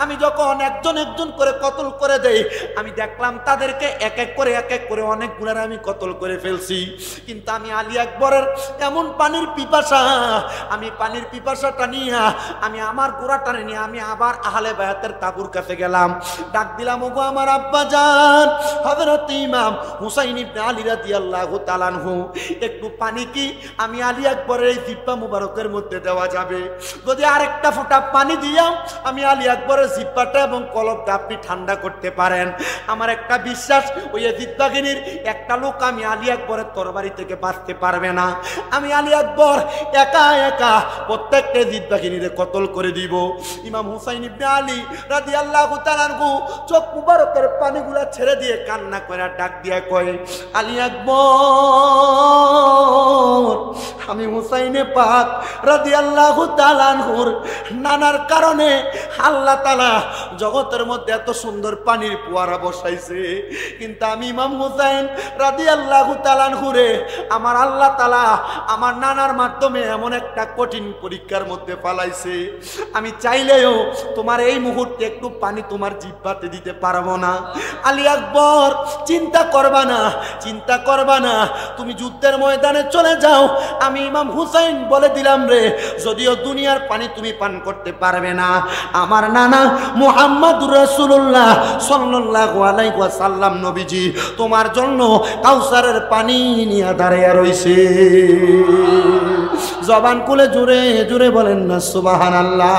আমি যখন একজন একজন করে কতল করে দেই, আমি দেখলাম তাদেরকে এক এক করে অনেক গুণার আমি কতল করে ফেলছি। কিন্তু আমি আলী আকবরের এমন পানির পিপাসা, আমি পানির পিপাসাটা নিয়ে আমি আমার গোড়াটা নিয়ে আমি আবার আহলে বায়াতের তাবুর কাছে গেলাম। ডাক দিলাম, ওগো আমার আব্বাজান হযরত ইমাম হুসাইন ইবনে আলী রাদিয়াল্লাহু তাআলা আনহু, একটু পানি কি আমি আলী আকবরের এই জিহ্বা মুবারকের মধ্যে দেওয়া যাবে? যদি আরেকটা ফোঁটা পানি দিয়া আমি আলী আকবরের জিহ্বাটা এবং কলবটা আপনি ঠান্ডা করতে পারেন, আমার একটা বিশ্বাস ওই ইয়াজিদ বাহিনীর একটা লোক আমি আলী আকবরের তরবারি থেকে বাঁচতে পারবে না। আমি আলী আকবর একা একা প্রত্যেকটা ইয়াজিদ বাহিনীর কতল করে দিব। ইমাম হুসাইন ইবনে আলী রাদিয়াল্লাহু তাআলা আনহু চোখ মুবারকের পানিগুলা ছেড়ে দিয়ে কান্না করে ডাক দিয়া কয়, আলী আকবর, আমি হুসাইনে পাক রাদিয়াল্লাহু তাআলা আনহুর নানার কারণে আল্লাহ তাআলা জগতের মধ্যে এত সুন্দর পানির ফোয়ারা বসাইছে, কিন্তু আমি ইমাম হুসাইন রাদিয়াল্লাহু তাআলা আনহুরে আমার আল্লাহ তাআলা আমার নানার মাধ্যমে এমন একটা কঠিন পরীক্ষার মধ্যে ফালাইছে, আমি চাইলেও তোমার এই মুহূর্তে একটু পানি তোমার জিহ্বাতে দিতে পারবো না। আলী আকবর, চিন্তা করবা না, চিন্তা করবা না, তুমি যুদ্ধের ময়দানে চলে যাও। আমি ইমাম হুসাইন বলে দিলাম রে, যদিও দুনিয়ার পানি তুমি পান করতে পারবে না, আমার নানা মুহাম্মদুর রাসূলুল্লাহ সাল্লাল্লাহু আলাইহি ওয়াসাল্লাম নবীজি তোমার জন্য কাউসারের পানি নিয়ে দাঁড়িয়ে রইছে। জবান খুলে জোরে জোরে বলেন না সুবহানাল্লাহ।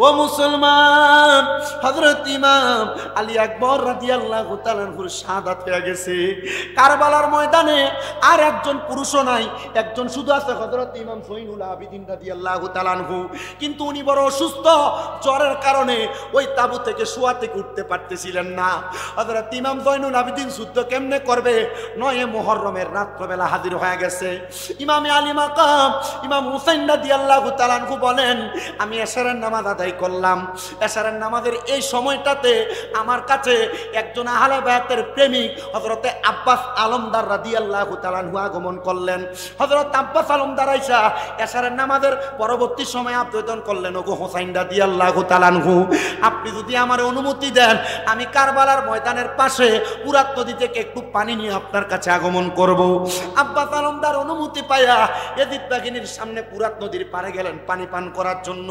ও মুসলমান, হযরত ইমাম আলী আকবর রাদিয়াল্লাহু তাআলা আনহুর শাহাদাত হয়ে গেছে। কারবালার ময়দানে আর একজন পুরুষও নাই, একজন শুধু আছে হযরত ইমাম জয়নুল আবিদিন রাদিয়াল্লাহু তাআলা আনহু, কিন্তু উনি বড় অসুস্থ, জ্বরের কারণে ওই তাঁবু থেকে শোয়া থেকে উঠতে পারতেছিলেন না। হযরত ইমাম জয়নুল আবিদিন যুদ্ধ কেমনে করবে? 9 মুহররমের রাত্রবেলা হাজির হয়ে গেছে। ইমামে আলী মাকাম ইমাম হুসাইন রাদিয়াল্লাহু তাআলা আনহু বলেন, আমি এশারের নামাজ আদায় করলাম। এশারের নামাজের এই সময়টাতে আমার কাছে একজন আহলে বায়াতের প্রেমিক হযরতে আব্বাস আলমদার রাদিয়াল্লাহু তাআলা আনহু আগমন করলেন। হযরত আব্বাস আলমদার আইসা এশারের নামাজের পরবর্তী সময় আবেদন করলেন, ওগো হুসাইন রাদিয়াল্লাহু তাআলা আনহু, আপনি যদি আমার অনুমতি দেন আমি কারবালার ময়দানের পাশে ফুরাত নদী থেকে একটু পানি নিয়ে আপনার কাছে আগমন করব। আব্বাস আলমদার অনুমতি পাইয়া ইয়াজিদ বাহিনীর সামনে ফুরাত নদীর পাড়ে গেলেন পানি পান করার জন্য।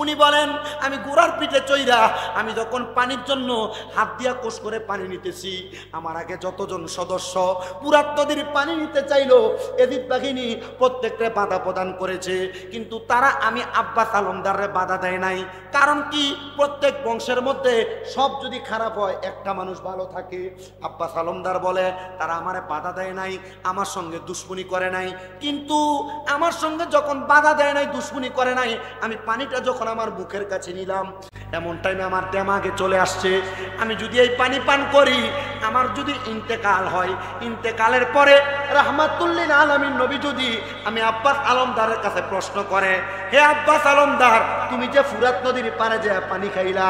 উনি বলেন, আমি গোড়ার পিঠে চইরা আমি যখন পানির জন্য হাত দিয়া কোষ করে পানি নিতেছি, আমার আগে যতজন সদস্য ফুরাত নদীর পানি নিতে চাইলো, ইয়াজিদ বাহিনী প্রত্যেককে বাধা প্রদান করেছে, কিন্তু তারা আমি আব্বাস আলমদারে বাধা দেয় নাই। কারণ কি? প্রত্যেক বংশের মধ্যে সব যদি খারাপ হয় একটা মানুষ ভালো থাকে। আব্বাস আলমদার বলে, তারা আমারে বাধা দেয় নাই, আমার সঙ্গে দুশ্মনী করে নাই, কিন্তু আমার সঙ্গে যখন বাধা দেয় নাই, দুশ্মনী করে নাই, আমি পানিটা যখন আমার মুখের কাছে নিলাম, এমন টাইমে আমার দেমাগে চলে আসছে, আমি যদি এই পানি পান করি, আমার যদি ইন্তেকাল হয়, ইন্তেকালের পরে রাহমাতুল লিল আলামিন নবী যদি আমি আব্বাস আলমদারের কাছে প্রশ্ন করে, হে আব্বাস আলমদার, তুমি যে ফুরাত নদীর পারে যে পানি খাইলা,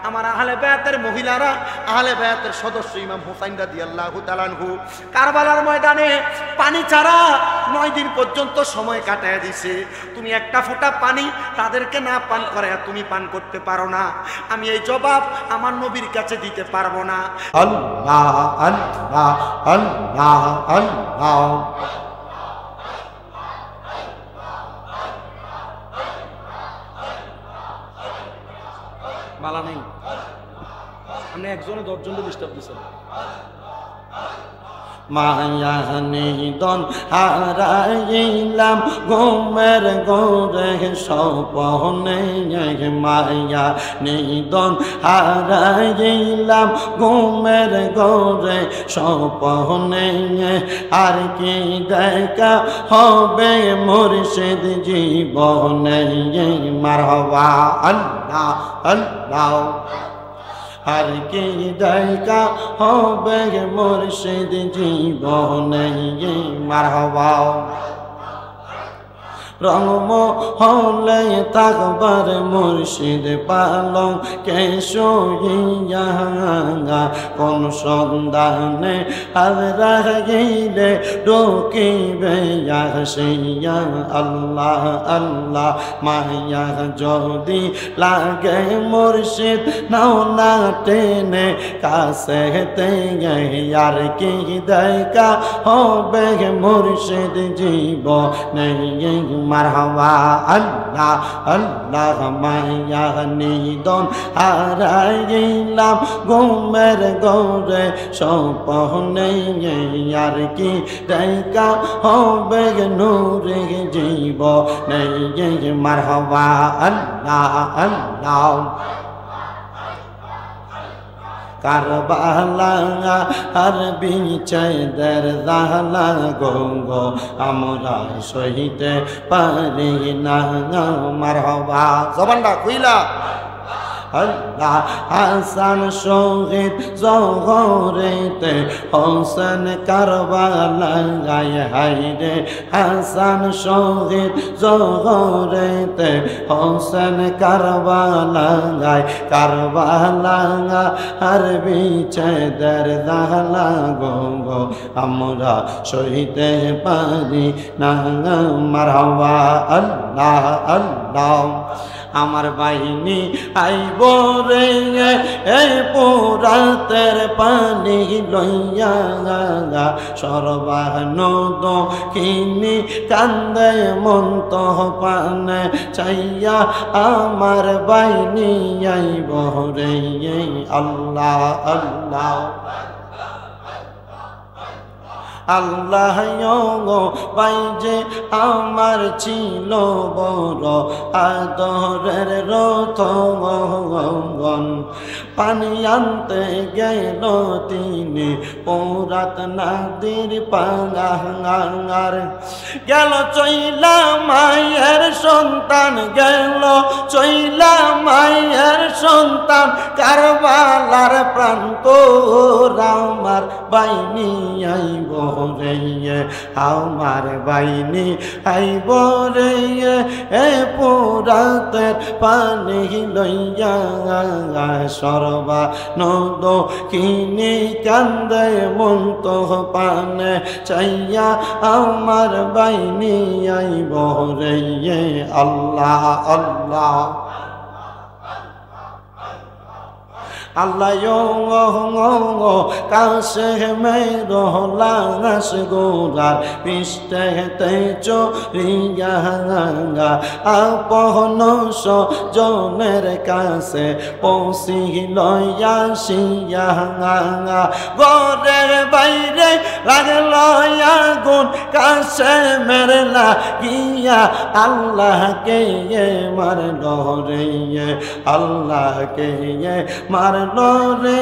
আমার আহলে বায়াতের মহিলারা, আহলে বায়াতের সদস্য ইমাম হুসাইন রাদিয়াল্লাহু তাআলা আনহু কারবালার ময়দানে পানি ছাড়া 9 দিন পর্যন্ত সময় কাটায় দিছে, তুমি একটা ফোঁটা পানি তাদেরকে না পান করে তুমি পান করতে পারো না, আমি এই জবাব আমার নবীর কাছে দিতে পারবো না। আল্লাহ আল্লাহ আল্লাহ আল্লাহ। বালা নেই, আপনি একজনে 10 জনকে ডিস্টার্ব দিচ্ছেন। মায়া নিদন হারাইলাম ঘুমের ঘরে স্বপ্নে, মায়া নিদন হারাইলাম ঘুমের ঘরে স্বপ্নে, আর কি দেখা হবে মুর্শিদ জীবনে। মারহাবা আল্লাহ আল্লাহ। আর কি দেখা হবে মুর্শিদ জীবনে। মারহাবা। রঙম হলে থাকবার মুর্শিদ পালং কে সইয়া কোন সন্ধানে হাজরা গেলে ঢুকিবে আসিয়া আল্লাহ আল্লাহ মায়া যদি লাগে মুর্শিদ নাও না টেনে কাছে আর কি দেখা হবে মুর্শিদ জীবনে মারহাবা আল্লাহ আল্লাহ মায়া নিদন হারাইলাম ঘুমের গৌরে স্বপ্নে আর কি দেখা হবে নূরে জীবনে মারহাবা আল্লাহ আল্লাহ কারবালা আর বিচেদের জালা গঙ্গো আমরা সহিতে পারি না মারহাবা জবানটা কইলা আল্লাহ হাসান শহীদ জহরেতে হোসেন কারবালায় হায়রে হাসান শহীদ জহরেতে হোসেন কারবালায় কারবালা আর বিচেদের জালা গঙ্গো আমরা সহিতে পারি না মারহাবা আল্লাহ আল্লাহ আমার বাহিনী আইব রে এই পুরাতের পানি লইয়া সর্বানন্দ কিনি কান্দে মন্ত পানে চাইয়া আমার বাহিনী আইব রে আল্লাহ আল্লাহ আল্লাহ বাইজে আমার ছিল বড় আদরের রতন পানি আনতে গেল তিনি পৌরাত নাদির পাঙ্গার গেল চইলা মায়ের সন্তান গেল চইলা মায়ের সন্তান কারবালার প্রান্ত আমার বাইনি আইব রে আমার বাইনি আইব রে এ পুরাতের পানি লইয়া সর্বানন্দ কিনি কান্দে মন্ত পানে চাইয়া আমার বাইনি আইব রে আল্লাহ আল্লাহ আল্লাহ কাছে মেরো লাশ গোরার পৃষ্ঠেতে চরিয়া আপন জনের কাছে পৌঁছিল আসিয়া ঘরের বাইরে লাগল আগুন কাছে মেরলা গিয়া আল্লাহকে মারল রে আল্লাহকে মারল রে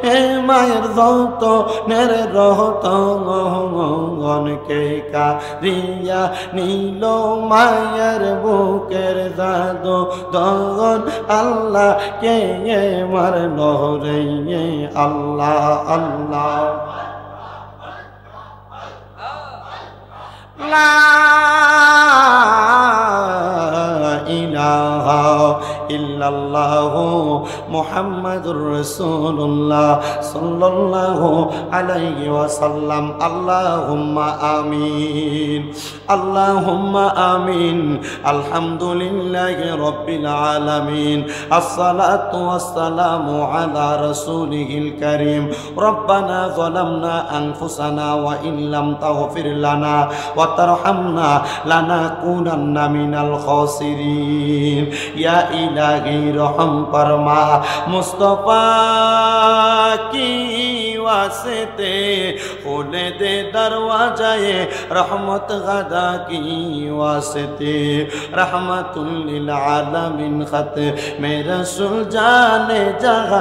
হে মায়ের যত নের রহত গনকে কারিয়া নীল মায়ের বুকের জাদু দগন আল্লাহ কে মারল রে আল্লাহ আল্লাহ লা ইলাহা ইল্লাল্লাহু মুহাম্মাদুর রাসূলুল্লাহ সাল্লাল্লাহু আলাইহি ওয়াসাল্লাম আল্লাহুম্মা আমিন আল্লাহুম্মা আমিন আলহামদুলিল্লাহি রাব্বিল আলামিন আসসালাতু ওয়াসসালামু আলা রাসূলিহিল কারীম রব্বানা যালামনা আনফুসানা ওয়া ইল্লাম তাগফির লানা ওয়া তারহামনা লানাকুনান্না মিনাল খাসিরিন ইয়া ইলাহি রহম ফরমা মুস্তাফা কি वास्ते खोले दे दरवाजाए रहमत गदा की वास्ते रहमतुल लिल आलमीन खत मेरा सुलझाने जगह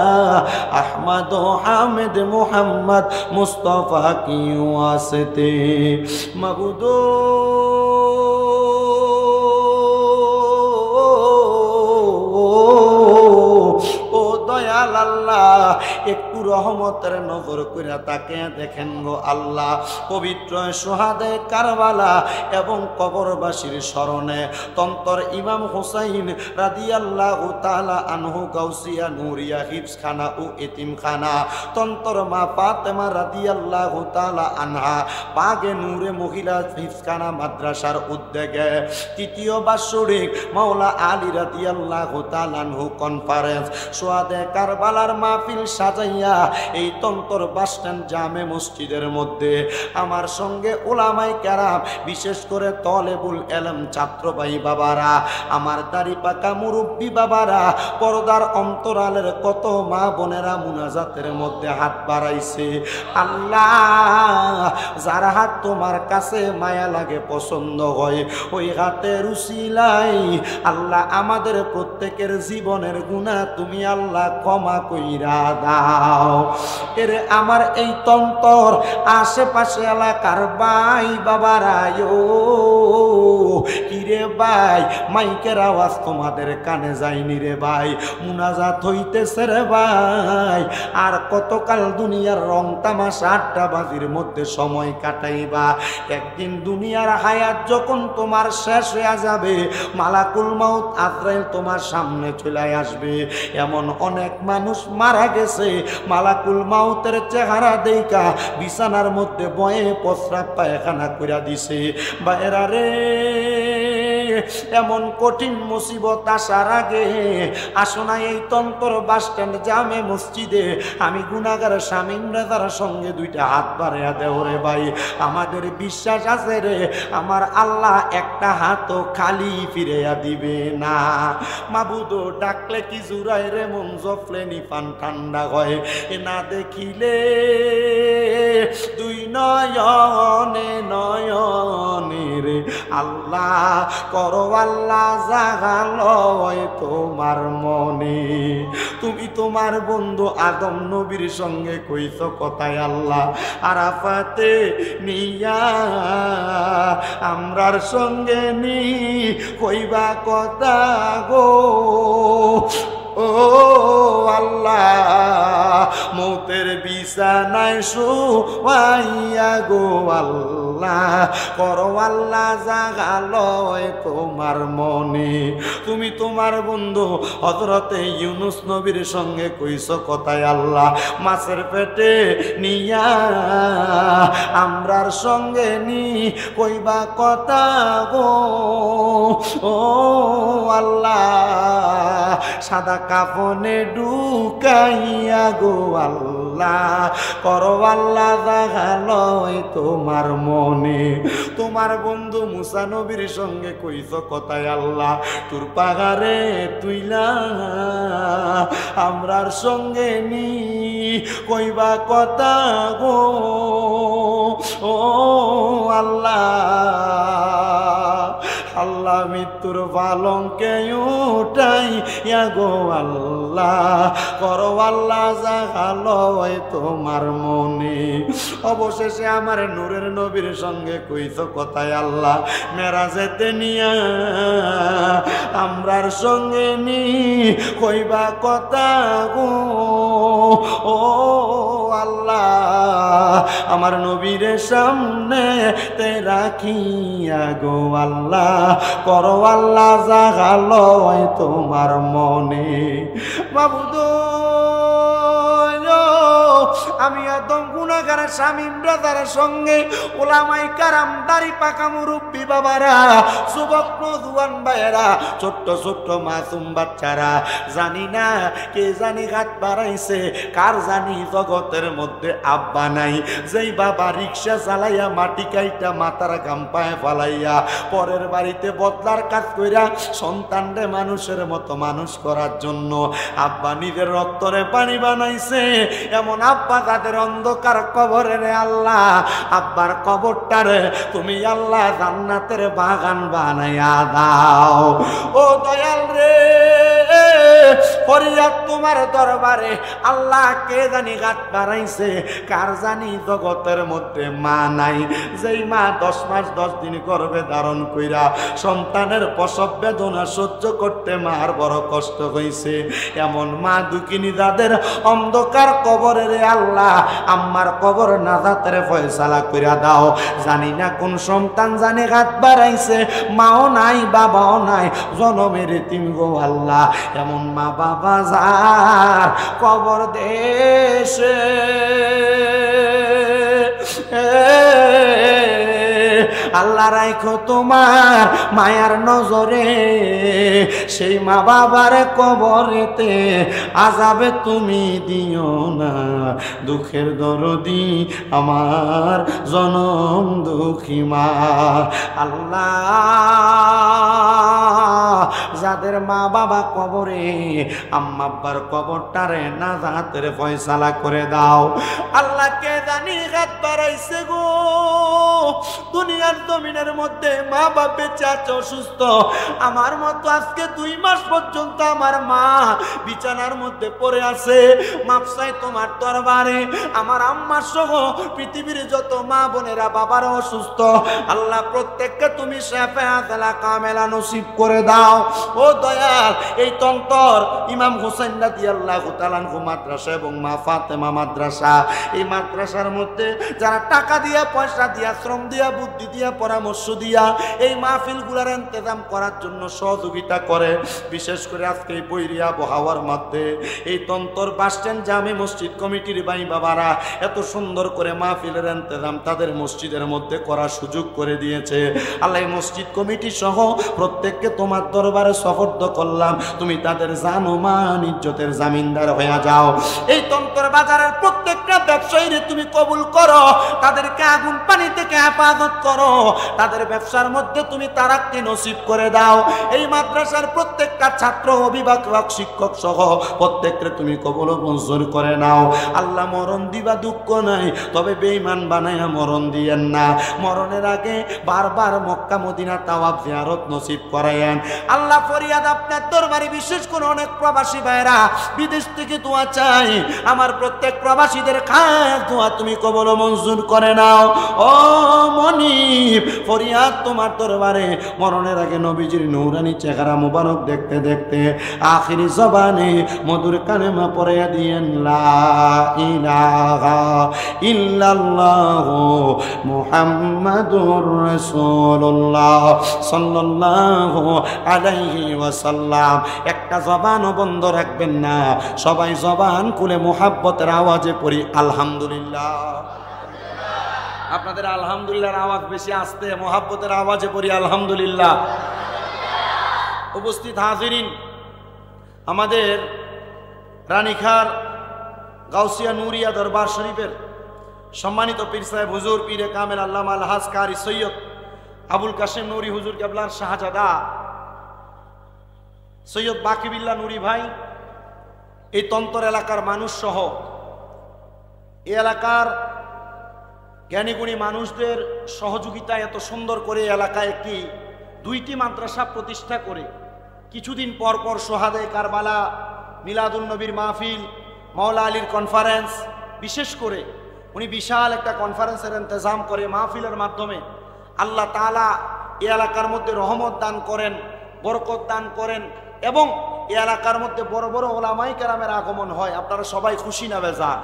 अहमद हामिद मुहम्मद मुस्तफ़ा की वास्ते मबूदो ओ दया দয়াল আল্লাহ একটু রহমতের নজর কইরা তাকে দেখেন গো আল্লাহ। পবিত্র সোহাদে কারবালা এবং কবরবাসীর স্মরণে তন্তর ইমাম হুসাইন রাদিয়াল্লাহু তাআলা আনহু গাউসিয়া নুরিয়া হিফজখানা ও এতিমখানা, তন্তর মা ফাতেমা রাদিয়াল্লাহু তাআলা আনহা বাগে নূরে মহিলা হিফজখানা মাদ্রাসার উদ্যোগে তৃতীয় বাৎসরিক মাওলা আলী রাদিয়াল্লাহু তাআলা আনহু কনফারেন্স সোহাদে কারবালার মাহফিল সাজাইয়া এই তন্তর বাসস্ট্যান্ড জামে মসজিদের মধ্যে আমার সঙ্গে উলামায়ে কেরাম, বিশেষ করে তলেবুল এলম ছাত্র ভাই বাবারা, আমার দাড়ি পাকা মুরব্বী বাবারা, পর্দার অন্তরালের কত মা বোনেরা মুনাজাতের মধ্যে হাত বাড়াইছে। আল্লাহ, যার হাত তোমার কাছে মায়া লাগে, পছন্দ হয়, ওই হাতের উসিলাই আল্লাহ আমাদের প্রত্যেকের জীবনের গুনাহ তুমি আল্লাহ ক্ষমা কইরা দাও। এর আমার এই তন্তর আশেপাশে এলাকার ভাই বাবারা, কিরে ভাই, মাইকের আওয়াজ তোমাদের কানে যায়নি রে ভাই, মুনাজাত হইতেছে রে ভাই, আর কতকাল দুনিয়ার রং তামাশা আড্ডাবাজির মধ্যে সময় কাটাইবা? একদিন দুনিয়ার হায়াত যখন তোমার শেষ হয়ে যাবে, মালাকুল মাউত আজরাইল তোমার সামনে চলে আসবে। এমন অনেক মানুষ মারা গেছে, মালাকুল মাউতের চেহারা দেইকা বিছানার মধ্যে বয়ে প্রস্রাব পায়খানা কইরা দিছে। বাইরা রে, এমন কঠিন মুসিবত আসার আগে আসো না এই তন্তর বাসস্ট্যান্ড জামে মসজিদে আমি গুনাহগার শামীম রাজার সঙ্গে দুইটা হাত বাড়াইয়া দেও রে ভাই। আমাদের বিশ্বাস আছে রে, আমার আল্লাহ একটা হাতও খালি ফিরাইয়া দিবে না। মাবুদ ডাকলে কি জুরাই রে, মন জফলে নিপান ঠান্ডা হয়, এ না দেখিলে দুই নয়নে নয়নে রে আল্লাহ করো আল্লাহ জাগালয় তোমার মনে। তুমি তোমার বন্ধু আদম নবীর সঙ্গে কইছো কথায় আল্লাহ আরাফাতে নিয়া আমরার সঙ্গে নি কইবা কথা গো। ও আল্লাহ, মৌতের বিছানায় শুয়াইয়া গো আল্লাহ করো আল্লাহ জাগালয় তোমার মনে। তুমি তোমার বন্ধু হযরতে ইউনুস নবীর সঙ্গে কইছো কথায় আল্লাহ মাছের পেটে নিয়া আমরার সঙ্গে নি কইবা কথা গো। ও আল্লাহ, সাদা কাফনে ঢুকাইয়া গো আল্লাহ করো আল্লাহ জাগালয় তোমার মনে। তোমার বন্ধু মুসা নবীর সঙ্গে কইছো কথায় আল্লাহ তোর পাগারে তুইলা আমরার সঙ্গে নি কইবা কথা গো। ও আল্লাহ, আল্লাহ মৃত্যুর পালঙ্কে উঠাই গো আল্লাহ করো আল্লাহ জাগালয় তোমার মনে। অবশেষে আমার নূরের নবীর সঙ্গে কইছো কথায় আল্লাহ মেরাজেতে নিয়া আমরার সঙ্গে নি কইবা কথা গো। ও আল্লাহ, আমার নবীর সামনে তে রাখিয়া গো আল্লাহ করো আল্লাহ জাগালয় তোমার মনে। মাবুদ, আমি একদম গুনাহগার শামীম রাজার সঙ্গে উলামায়ে কেরাম, দাড়ি পাকা মুরব্বী বাবারা, যুবক নওজোয়ান ভাইয়েরা, ছোট্ট ছোট্ট মাসুম বাচ্চারা, জানি না কে জানি হাত বাড়াইছে, কার জানি জগতের মধ্যে আব্বা নাই, যেই বাবা রিক্সা চালাইয়া মাটি কাইটা মাথার গাম পায়ে ফালাইয়া পরের বাড়িতে বদলার কাজ কইরা সন্তানরে মানুষের মতো মানুষ করার জন্য আব্বা নিজের রক্তরে পানি বানাইছে, এমন আব্বা তাদের অন্ধকার কবরে রে আল্লাহ আব্বার কবরটারে তুমি আল্লাহ জান্নাতের বাগান বানাইয়া দাও। ও দয়াল রে, ফরিয়াদ তোমার দরবারে আল্লাহ কে জানি ঘাট বাড়াইছে, কার জানি জগতের মধ্যে মা নাই, যেই মা 10 মাস 10 দিন গর্ভে ধারণ কইরা সন্তানের প্রসব বেদনা সহ্য করতে মার বড় কষ্ট হইছে, এমন মা দুঃখিনী যাদের অন্ধকার কবরে রে আল্লাহ আম্মার কবর নাজাতের ফয়সালা কইরা দাও। জানি না কোন সন্তান জানে ঘাট বাড়াইছে, মাও নাই বাবাও নাই, জনমের তিন গো আল্লাহ, এমন মা বাবা যার কবর দেশে আল্লাহ রাখো তোমার মায়ার নজরে, সেই মা বাবার কবরেতে আযাবে তুমি দিও না, দুঃখের দরদি আমার জনম দুঃখী মা। আল্লাহ যাদের মা বাবা কবরে, আম্মা আব্বার কবরটারে নাজাতের ফয়সালা করে দাও। আল্লাহ কে জানি ঘাত বাড়াইছে গো, দুনিয়ার জমিনের মধ্যে মা বাপ বেঁচে আছে অসুস্থ, আমার মতো আজকে 2 মাস পর্যন্ত আমার মা বিছানার মধ্যে পড়ে আছে, মাপ চাই তোমার দরবারে, আমার আম্মা সহ পৃথিবীর যত মা বোনেরা বাবারা অসুস্থ, আল্লাহ প্রত্যেককে তুমি শাফাআতুল কামেলা নসিব করে দাও। ও দয়াল, এই তন্তর ইমাম হোসেন রাদিয়াল্লাহু তাআলা আনহু মাদ্রাসা এবং মা ফাতেমা মাদ্রাসা, এই মাদ্রাসার মধ্যে যারা টাকা দিয়া পয়সা দিয়া শ্রম দিয়া বুদ্ধি দিয়া পরামর্শ দিয়া এই মাহফিলগুলোর ইন্তজাম করার জন্য সহযোগিতা করে, বিশেষ করে আজকে এই বৈরী আবহাওয়ার মধ্যে এই তন্তর বাসস্ট্যান্ড জামে মসজিদ কমিটির ভাই বাবারা এত সুন্দর করে মাহফিলের ইন্তজাম তাদের মসজিদের মধ্যে করার সুযোগ করে দিয়েছে। আল্লাহ মসজিদ কমিটি সহ প্রত্যেককে তোমার দরবারে সুপর্দ করলাম, তুমি তাদের জান ও মান ইজ্জতের জামিনদার হয়ে যাও। এই তন্তর বাজারের প্রত্যেকটা ব্যবসায়ীরে তুমি কবুল করো, তাদেরকে আগুন পানি থেকে হেফাজত করো, তাদের ব্যবসার মধ্যে তুমি তারাক্কি নসিব করে দাও। এই মাদ্রাসার প্রত্যেকটা ছাত্র অভিভাবক শিক্ষক সহ প্রত্যেককে তুমি কবুল ও মঞ্জুর করে নাও। আল্লাহ মরণ দিবা দুঃখ নাই, তবে বেঈমান বানায়া মরণ দিয়েন না, মরণের আগে বারবার মক্কা মদিনা তাওয়াফ জিয়ারত নসিব করায়েন। আল্লাহ ফরিয়াদ আপনার দরবারে, বিশেষ করে অনেক প্রবাসী ভাইরা বিদেশ থেকে দোয়া চাই, আমার প্রত্যেক প্রবাসীদের খাস দোয়া তুমি কবুল ও মঞ্জুর করে নাও। ও মনিব, ফরিয়াদ তোমার দরবারে, মরণের আগে নবীজির নূরানি চেহারা মুবারক দেখতে দেখতে আখিরি জবানে মধুর কালেমা পড়ে দিয়েন লা ইলাহা ইল্লাল্লাহু মুহাম্মাদুর রাসূলুল্লাহ সাল্লাল্লাহু আলাইহি ওয়াসাল্লাম। একটা জবানও বন্ধ রাখবেন না, সবাই জবান খুলে মুহাব্বতের আওয়াজে পড়ি আলহামদুলিল্লাহ। আপনাদের আলহামদুলিল্লাহর আওয়াজ বেশি আসতে, মুহাব্বতের আওয়াজে পড়ি আলহামদুলিল্লাহ। উপস্থিত হাজিরিন, আমাদের রানীখার গাউসিয়া নুরিয়া দরবার শরীফের সম্মানিত পীর সাহেব হুজুর পীরে কামেল আল্লামা আলহাজ কারি সৈয়দ আবুল কাশেম নুরি হুজুর কেবলার শাহজাদা সৈয়দ বাকিবিল্লাহ নুরি ভাই, এই তন্তর এলাকার মানুষ সহ এই এলাকার জ্ঞানীগুণী মানুষদের সহযোগিতায় এত সুন্দর করে এলাকায় একটি 2টি মাদ্রাসা প্রতিষ্ঠা করে কিছুদিন পর পর সোহাদায়ে কারবালা, মিলাদুন নবীর মাহফিল, মাওলা আলীর কনফারেন্স, বিশেষ করে উনি বিশাল একটা কনফারেন্সের ইন্তজাম করে মাহফিলের মাধ্যমে আল্লাহ তাআলা এই এলাকার মধ্যে রহমত দান করেন, বরকত দান করেন এবং এই এলাকার মধ্যে বড় বড় ওলামায়ে কেরামের আগমন হয়। আপনারা সবাই খুশি না বেজার?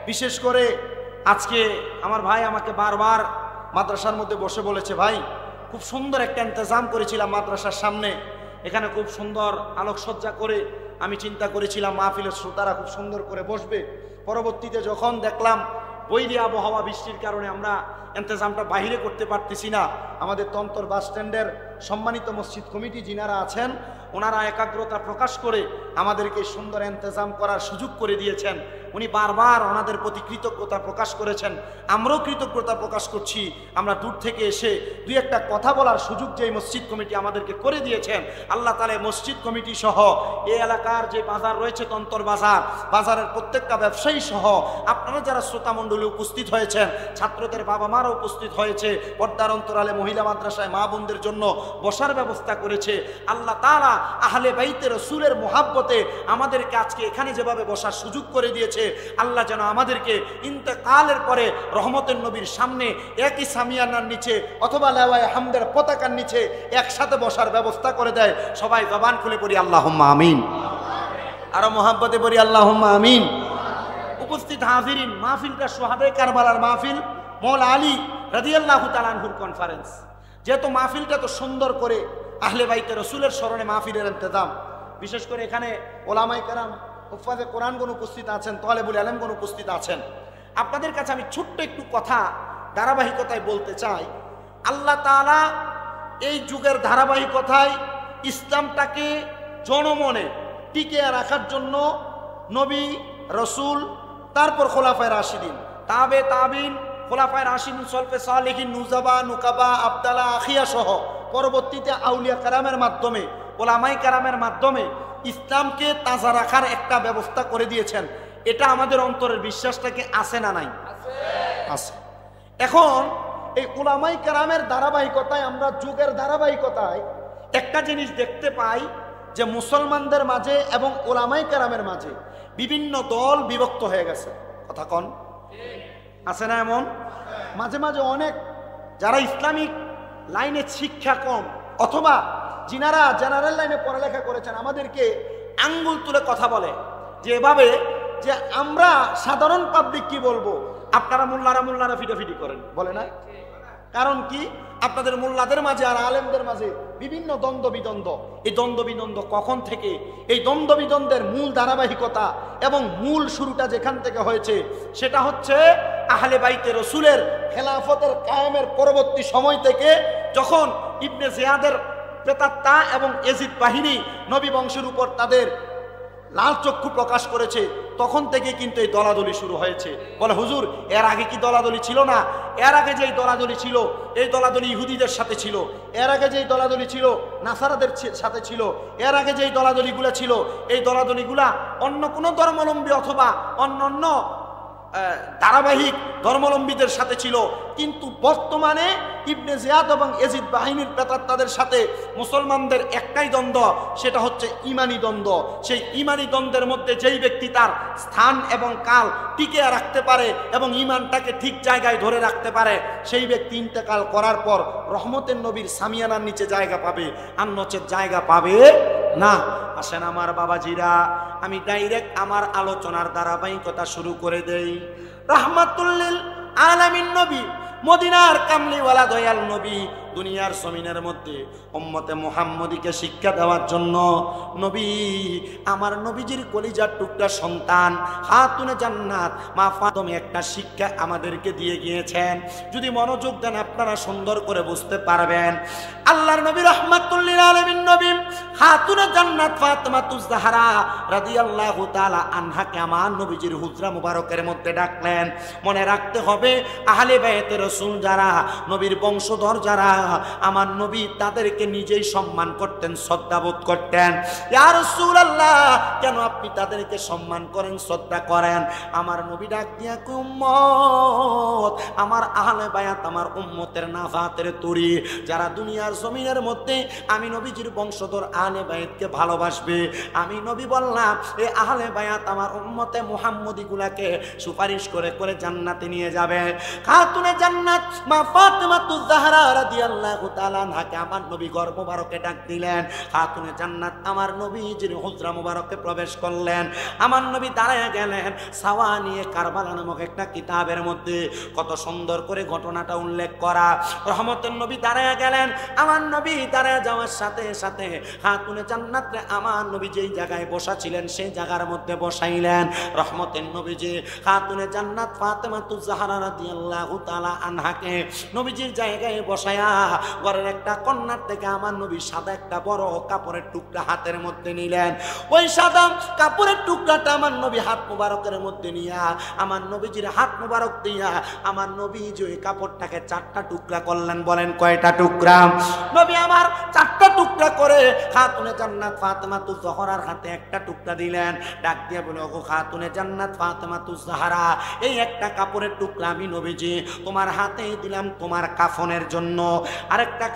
বিশেষ করে আজকে আমার ভাই আমাকে বারবার মাদ্রাসার মধ্যে বসে বলেছে, ভাই খুব সুন্দর একটা ইন্তজাম করেছিলাম মাদ্রাসার সামনে, এখানে খুব সুন্দর আলোকসজ্জা করে আমি চিন্তা করেছিলাম মাহফিলের শ্রোতারা খুব সুন্দর করে বসবে। পরবর্তীতে যখন দেখলাম বৈরী আবহাওয়া বৃষ্টির কারণে আমরা ইন্তজামটা বাহিরে করতে পারতেছি না, আমাদের তন্তর বাস স্ট্যান্ডের সম্মানিত মসজিদ কমিটি যিনারা আছেন ওনারা একাগ্রতা প্রকাশ করে আমাদেরকে সুন্দর ইন্তজাম করার সুযোগ করে দিয়েছেন। উনি বারবার ওনাদের প্রতি কৃতজ্ঞতা প্রকাশ করেছেন, আমরাও কৃতজ্ঞতা প্রকাশ করছি। আমরা দূর থেকে এসে 2-1টা কথা বলার সুযোগ যে মসজিদ কমিটি আমাদেরকে করে দিয়েছেন, আল্লাহ তাআলা মসজিদ কমিটি সহ এই এলাকার যে বাজার রয়েছে তন্তর বাজার, বাজারের প্রত্যেকটা ব্যবসায়ী সহ আপনারা যারা শ্রোতামণ্ডলী উপস্থিত হয়েছেন, ছাত্রদের বাবা মারা উপস্থিত হয়েছে, পর্দার অন্তরালে মহিলা মাদ্রাসায় মা বোনদের জন্য বসার ব্যবস্থা করেছে, আল্লাহ তাআলা আহলে বাইতে রাসূলের মুহাব্বতে আমাদেরকে আজকে এখানে যেভাবে বসার সুযোগ করে দিয়েছে, আল্লাহ যেন আমাদেরকে ইন্তেকালের পরে রহমতের নবীর সামনে একই সামিয়ানার নিচে অথবা লাওয়ায়ে হামদের পতাকার নিচে একসাথে বসার ব্যবস্থা করে দেয়। সবাই জবান খুলে পড়ি আল্লাহুম্মা আমিন। আরো মুহাব্বতে পড়ি আল্লাহুম্মা আমিন। উপস্থিত হাজিরিন, মাহফিলটা শুহাদায়ে কারবালার মাহফিল, মওলা আলী রাদিয়াল্লাহু তাআলা আনহুর কনফারেন্স। যেহেতু মাহফিলটা তো সুন্দর করে আহলে বাইতে রাসূলের স্মরণে মাহফিলের ইন্তজাম, বিশেষ করে এখানে ওলামায়ে কেরাম, হুফাজে কোরআনগণ উপস্থিত আছেন, তালেবুল ইলমগণ উপস্থিত আছেন। আপনাদের কাছে আমি ছোট্ট একটু কথা ধারাবাহিকতায় বলতে চাই। আল্লাহ তাআলা এই যুগের ধারাবাহিকতায় ইসলামটাকে জনমনে টিকিয়ে রাখার জন্য নবী, রসুল, তারপর খোলাফায়ে রাশিদিন, তাবে তাবিন, খোলাফায়ে রাশিদিন, সলফে সালেহিন, নুজাবা, নুকাবা, আবদালা, আখিয়া সহ পরবর্তীতে আউলিয়া কারামের মাধ্যমে, ওলামায়ে কারামের মাধ্যমে ইসলামকে তাজা রাখার একটা ব্যবস্থা করে দিয়েছেন। এটা আমাদের অন্তরের বিশ্বাসটাকে আছে না নাই? আছে। এখন এই ওলামায়ে কারামের ধারাবাহিকতায়, আমরা যুগের ধারাবাহিকতায় একটা জিনিস দেখতে পাই যে মুসলমানদের মাঝে এবং ওলামায়ে কেরামের মাঝে বিভিন্ন দল বিভক্ত হয়ে গেছে। কথা কন, আছে না এমন? মাঝে মাঝে অনেক যারা ইসলামিক লাইনে শিক্ষা কম অথবা যিনারা জেনারেল লাইনে পড়ালেখা করেছেন আমাদেরকে আঙ্গুল তুলে কথা বলে যে এভাবে যে আমরা সাধারণ পাবলিক কি বলবো, আপনারা মোল্লারা ফিটাফিটি করেন, বলে না? কারণ কি, আপনাদের মোল্লাদের মাঝে আর আলেমদের মাঝে বিভিন্ন দ্বন্দ্ব বিদ্বন্দ্ব। এই দ্বন্দ্ব বিদ্বন্দ্ব কখন থেকে? এই দ্বন্দ্ব বিদ্বন্দ্বের মূল ধারাবাহিকতা এবং মূল শুরুটা যেখান থেকে হয়েছে সেটা হচ্ছে আহলে বাইতে রসুলের খেলাফতের কায়েমের পরবর্তী সময় থেকে, যখন ইবনে জিয়াদের প্রেতাত্মা এবং এজিদ বাহিনী নবী বংশের উপর তাদের লাল চক্ষু প্রকাশ করেছে, তখন থেকে কিন্তু এই দলাদলি শুরু হয়েছে। বলে হুজুর, এর আগে কি দলাদলি ছিল না? এর আগে যেই দলাদলি ছিল, এই দলাদলি ইহুদিদের সাথে ছিল। এর আগে যেই দলাদলি ছিল নাসারাদের সাথে ছিল। এর আগে যেই দলাদলিগুলা ছিল, এই দলাদলিগুলা অন্য কোনো ধর্মাবলম্বী অথবা অন্য ধারাবাহিক ধর্মাবলম্বীদের সাথে ছিল। কিন্তু বর্তমানে ইবনে জিয়াদ এবং এজিদ বাহিনীর প্রেতাত্মাদের সাথে মুসলমানদের একটাই দ্বন্দ্ব, সেটা হচ্ছে ইমানি দ্বন্দ্ব। সেই ইমানি দ্বন্দ্বের মধ্যে যেই ব্যক্তি তার স্থান এবং কাল টিকিয়ে রাখতে পারে এবং ইমানটাকে ঠিক জায়গায় ধরে রাখতে পারে, সেই ব্যক্তি ইন্তেকাল করার পর রহমতের নবীর সামিয়ানার নিচে জায়গা পাবে, আর নচেত জায়গা পাবে না। আসেন আমার বাবাজিরা, আমি ডাইরেক্ট আমার আলোচনার ধারাবাহিকতা শুরু করে দেই। রাহমাতুল্লিল আলামিন নবী, মদিনার কামলিওয়ালা দয়াল নবী, দুনিয়ার জমিনের মধ্যে উম্মতে মুহাম্মদীকে শিক্ষা দেওয়ার জন্য নবী, আমার নবীজির কলিজার টুকরা সন্তান খাতুনে জান্নাত মা ফাতেমা একটা শিক্ষা আমাদেরকে দিয়ে গিয়েছেন। যদি মনোযোগ দেন আপনারা সুন্দর করে বুঝতে পারবেন। আল্লাহর নবী রাহমাতুল্লিল আলামিন নবী খাতুনে জান্নাত ফাতেমাতুজ জাহরা রাদিয়াল্লাহু তাআলা আনহাকে আমার নবীজির হুজরা মুবারকের মধ্যে ডাকলেন। মনে রাখতে হবে, আহলে বাইতে রাসূল যারা, নবীর বংশধর যারা, আমার নবী তাদেরকে নিজেই সম্মান করতেন, শ্রদ্ধাবোধ করতেন। ইয়া রাসূলুল্লাহ, কেন আপনি তাদেরকে সম্মান করেন, শ্রদ্ধা করেন? আমার নবী ডাক দিয়া কয়, উম্মত, আমার আহলে বায়াত, আমার উম্মতের নাফাতের তরি, যারা দুনিয়ার জমিনের মধ্যে আমি নবীজির বংশধর আহলে বায়াতকে ভালোবাসবে, আমি নবী বললাম এই আহলে বায়াত আমার উম্মতে মুহাম্মদী গুলাকে সুপারিশ করে করে জান্নাতে নিয়ে যাবে। খাতুনে জান্নাত মা ফাতেমাতুজ জাহরা রাদিয়াল্লাহু তাআলা আনহাকে আমার নবী ঘর মুবারকে ডাক দিলেন। খাতুনে জান্নাত আমার নবীজির হুজরা মুবারকে প্রবেশ করলেন। আমার নবী দাঁড়ায় গেলেন। সাওয়ানিয়ে কারবালা নামক একটা কিতাবের মধ্যে কত সুন্দর করে ঘটনাটা উল্লেখ করা। রহমতের নবী দাঁড়ায় গেলেন। আমার নবী দাঁড়ায় যাওয়ার সাথে সাথে খাতুনে জান্নাতে আমার নবী যেই জায়গায় বসা ছিলেন সেই জায়গার মধ্যে বসাইলেন। রহমতের নবীজি খাতুনে জান্নাত ফাতেমাতুজ জাহরা রাদিয়াল্লাহু তাআলা আনহাকে নবীজির জায়গায় বসায়া ঘরের একটা কর্নার থেকে আমার নবী সাদা একটা বড় কাপড়ের টুকরা হাতের মধ্যে নিলেন। ওই সাদা কাপড়ের টুকরাটা আমার নবী হাত মুবারকের মধ্যে নিয়া আমার নবীজির হাত মুবারক দিয়া আমার নবীজি ওই কাপড়টাকে চারটা টুকরা করলেন। বলেন কয়টা টুকরা? নবী আমার চারটা টুকরা করে খাতুনে জান্নাত ফাতেমাতুজ জাহরার হাতে একটা টুকরা দিলেন। ডাক দিয়ে বলে, ওগো খাতুনে জান্নাত ফাতেমাতুজ জাহরা, এই একটা কাপড়ের টুকরা আমি নবীজি তোমার হাতে দিলাম তোমার কাফনের জন্য। আরেকটা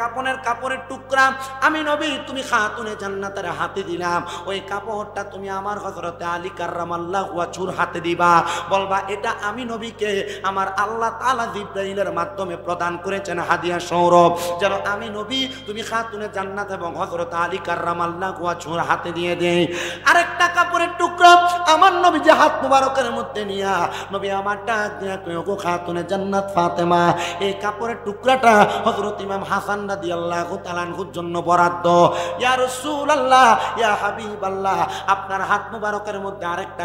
কাপড়ের টুকরা আমি নবী তুমি খাতুনে জান্নাতের হাতে দিলাম, ওই কাপড়টা তুমি আমার হযরতে আলী কাররামাল্লাহু ওয়াজহুর হাতে দিবা, বলবা এটা আমি নবীকে আমার আল্লাহ তাআলা জিবরাইলের মাধ্যমে প্রদান করেছেন হাদিয়া সৌরভ, যেন আমি নবী তুমি খাতুনে জান্নাত এবং হযরত আলী কাররামাল্লাহু ওয়াজহুর হাতে দিয়ে দেই। আরেকটা কাপড়ের টুকরা আমার নবী যে হাত মুবারকের মধ্যে নিয়া নবী আমার ডাক দিয়া কই ওগো খাতুনে জান্নাত ফাতেমা, এই কাপড়ের টুকরাটা হযরত ইমাম হাসান রাদিয়াল্লাহু তাআলা আনহুর জন্য বরাদ্দ। ইয়া রাসূলুল্লাহ ইয়া হাবিবাল্লাহ, আপনার হাত মুবারকের মধ্যে আরেকটা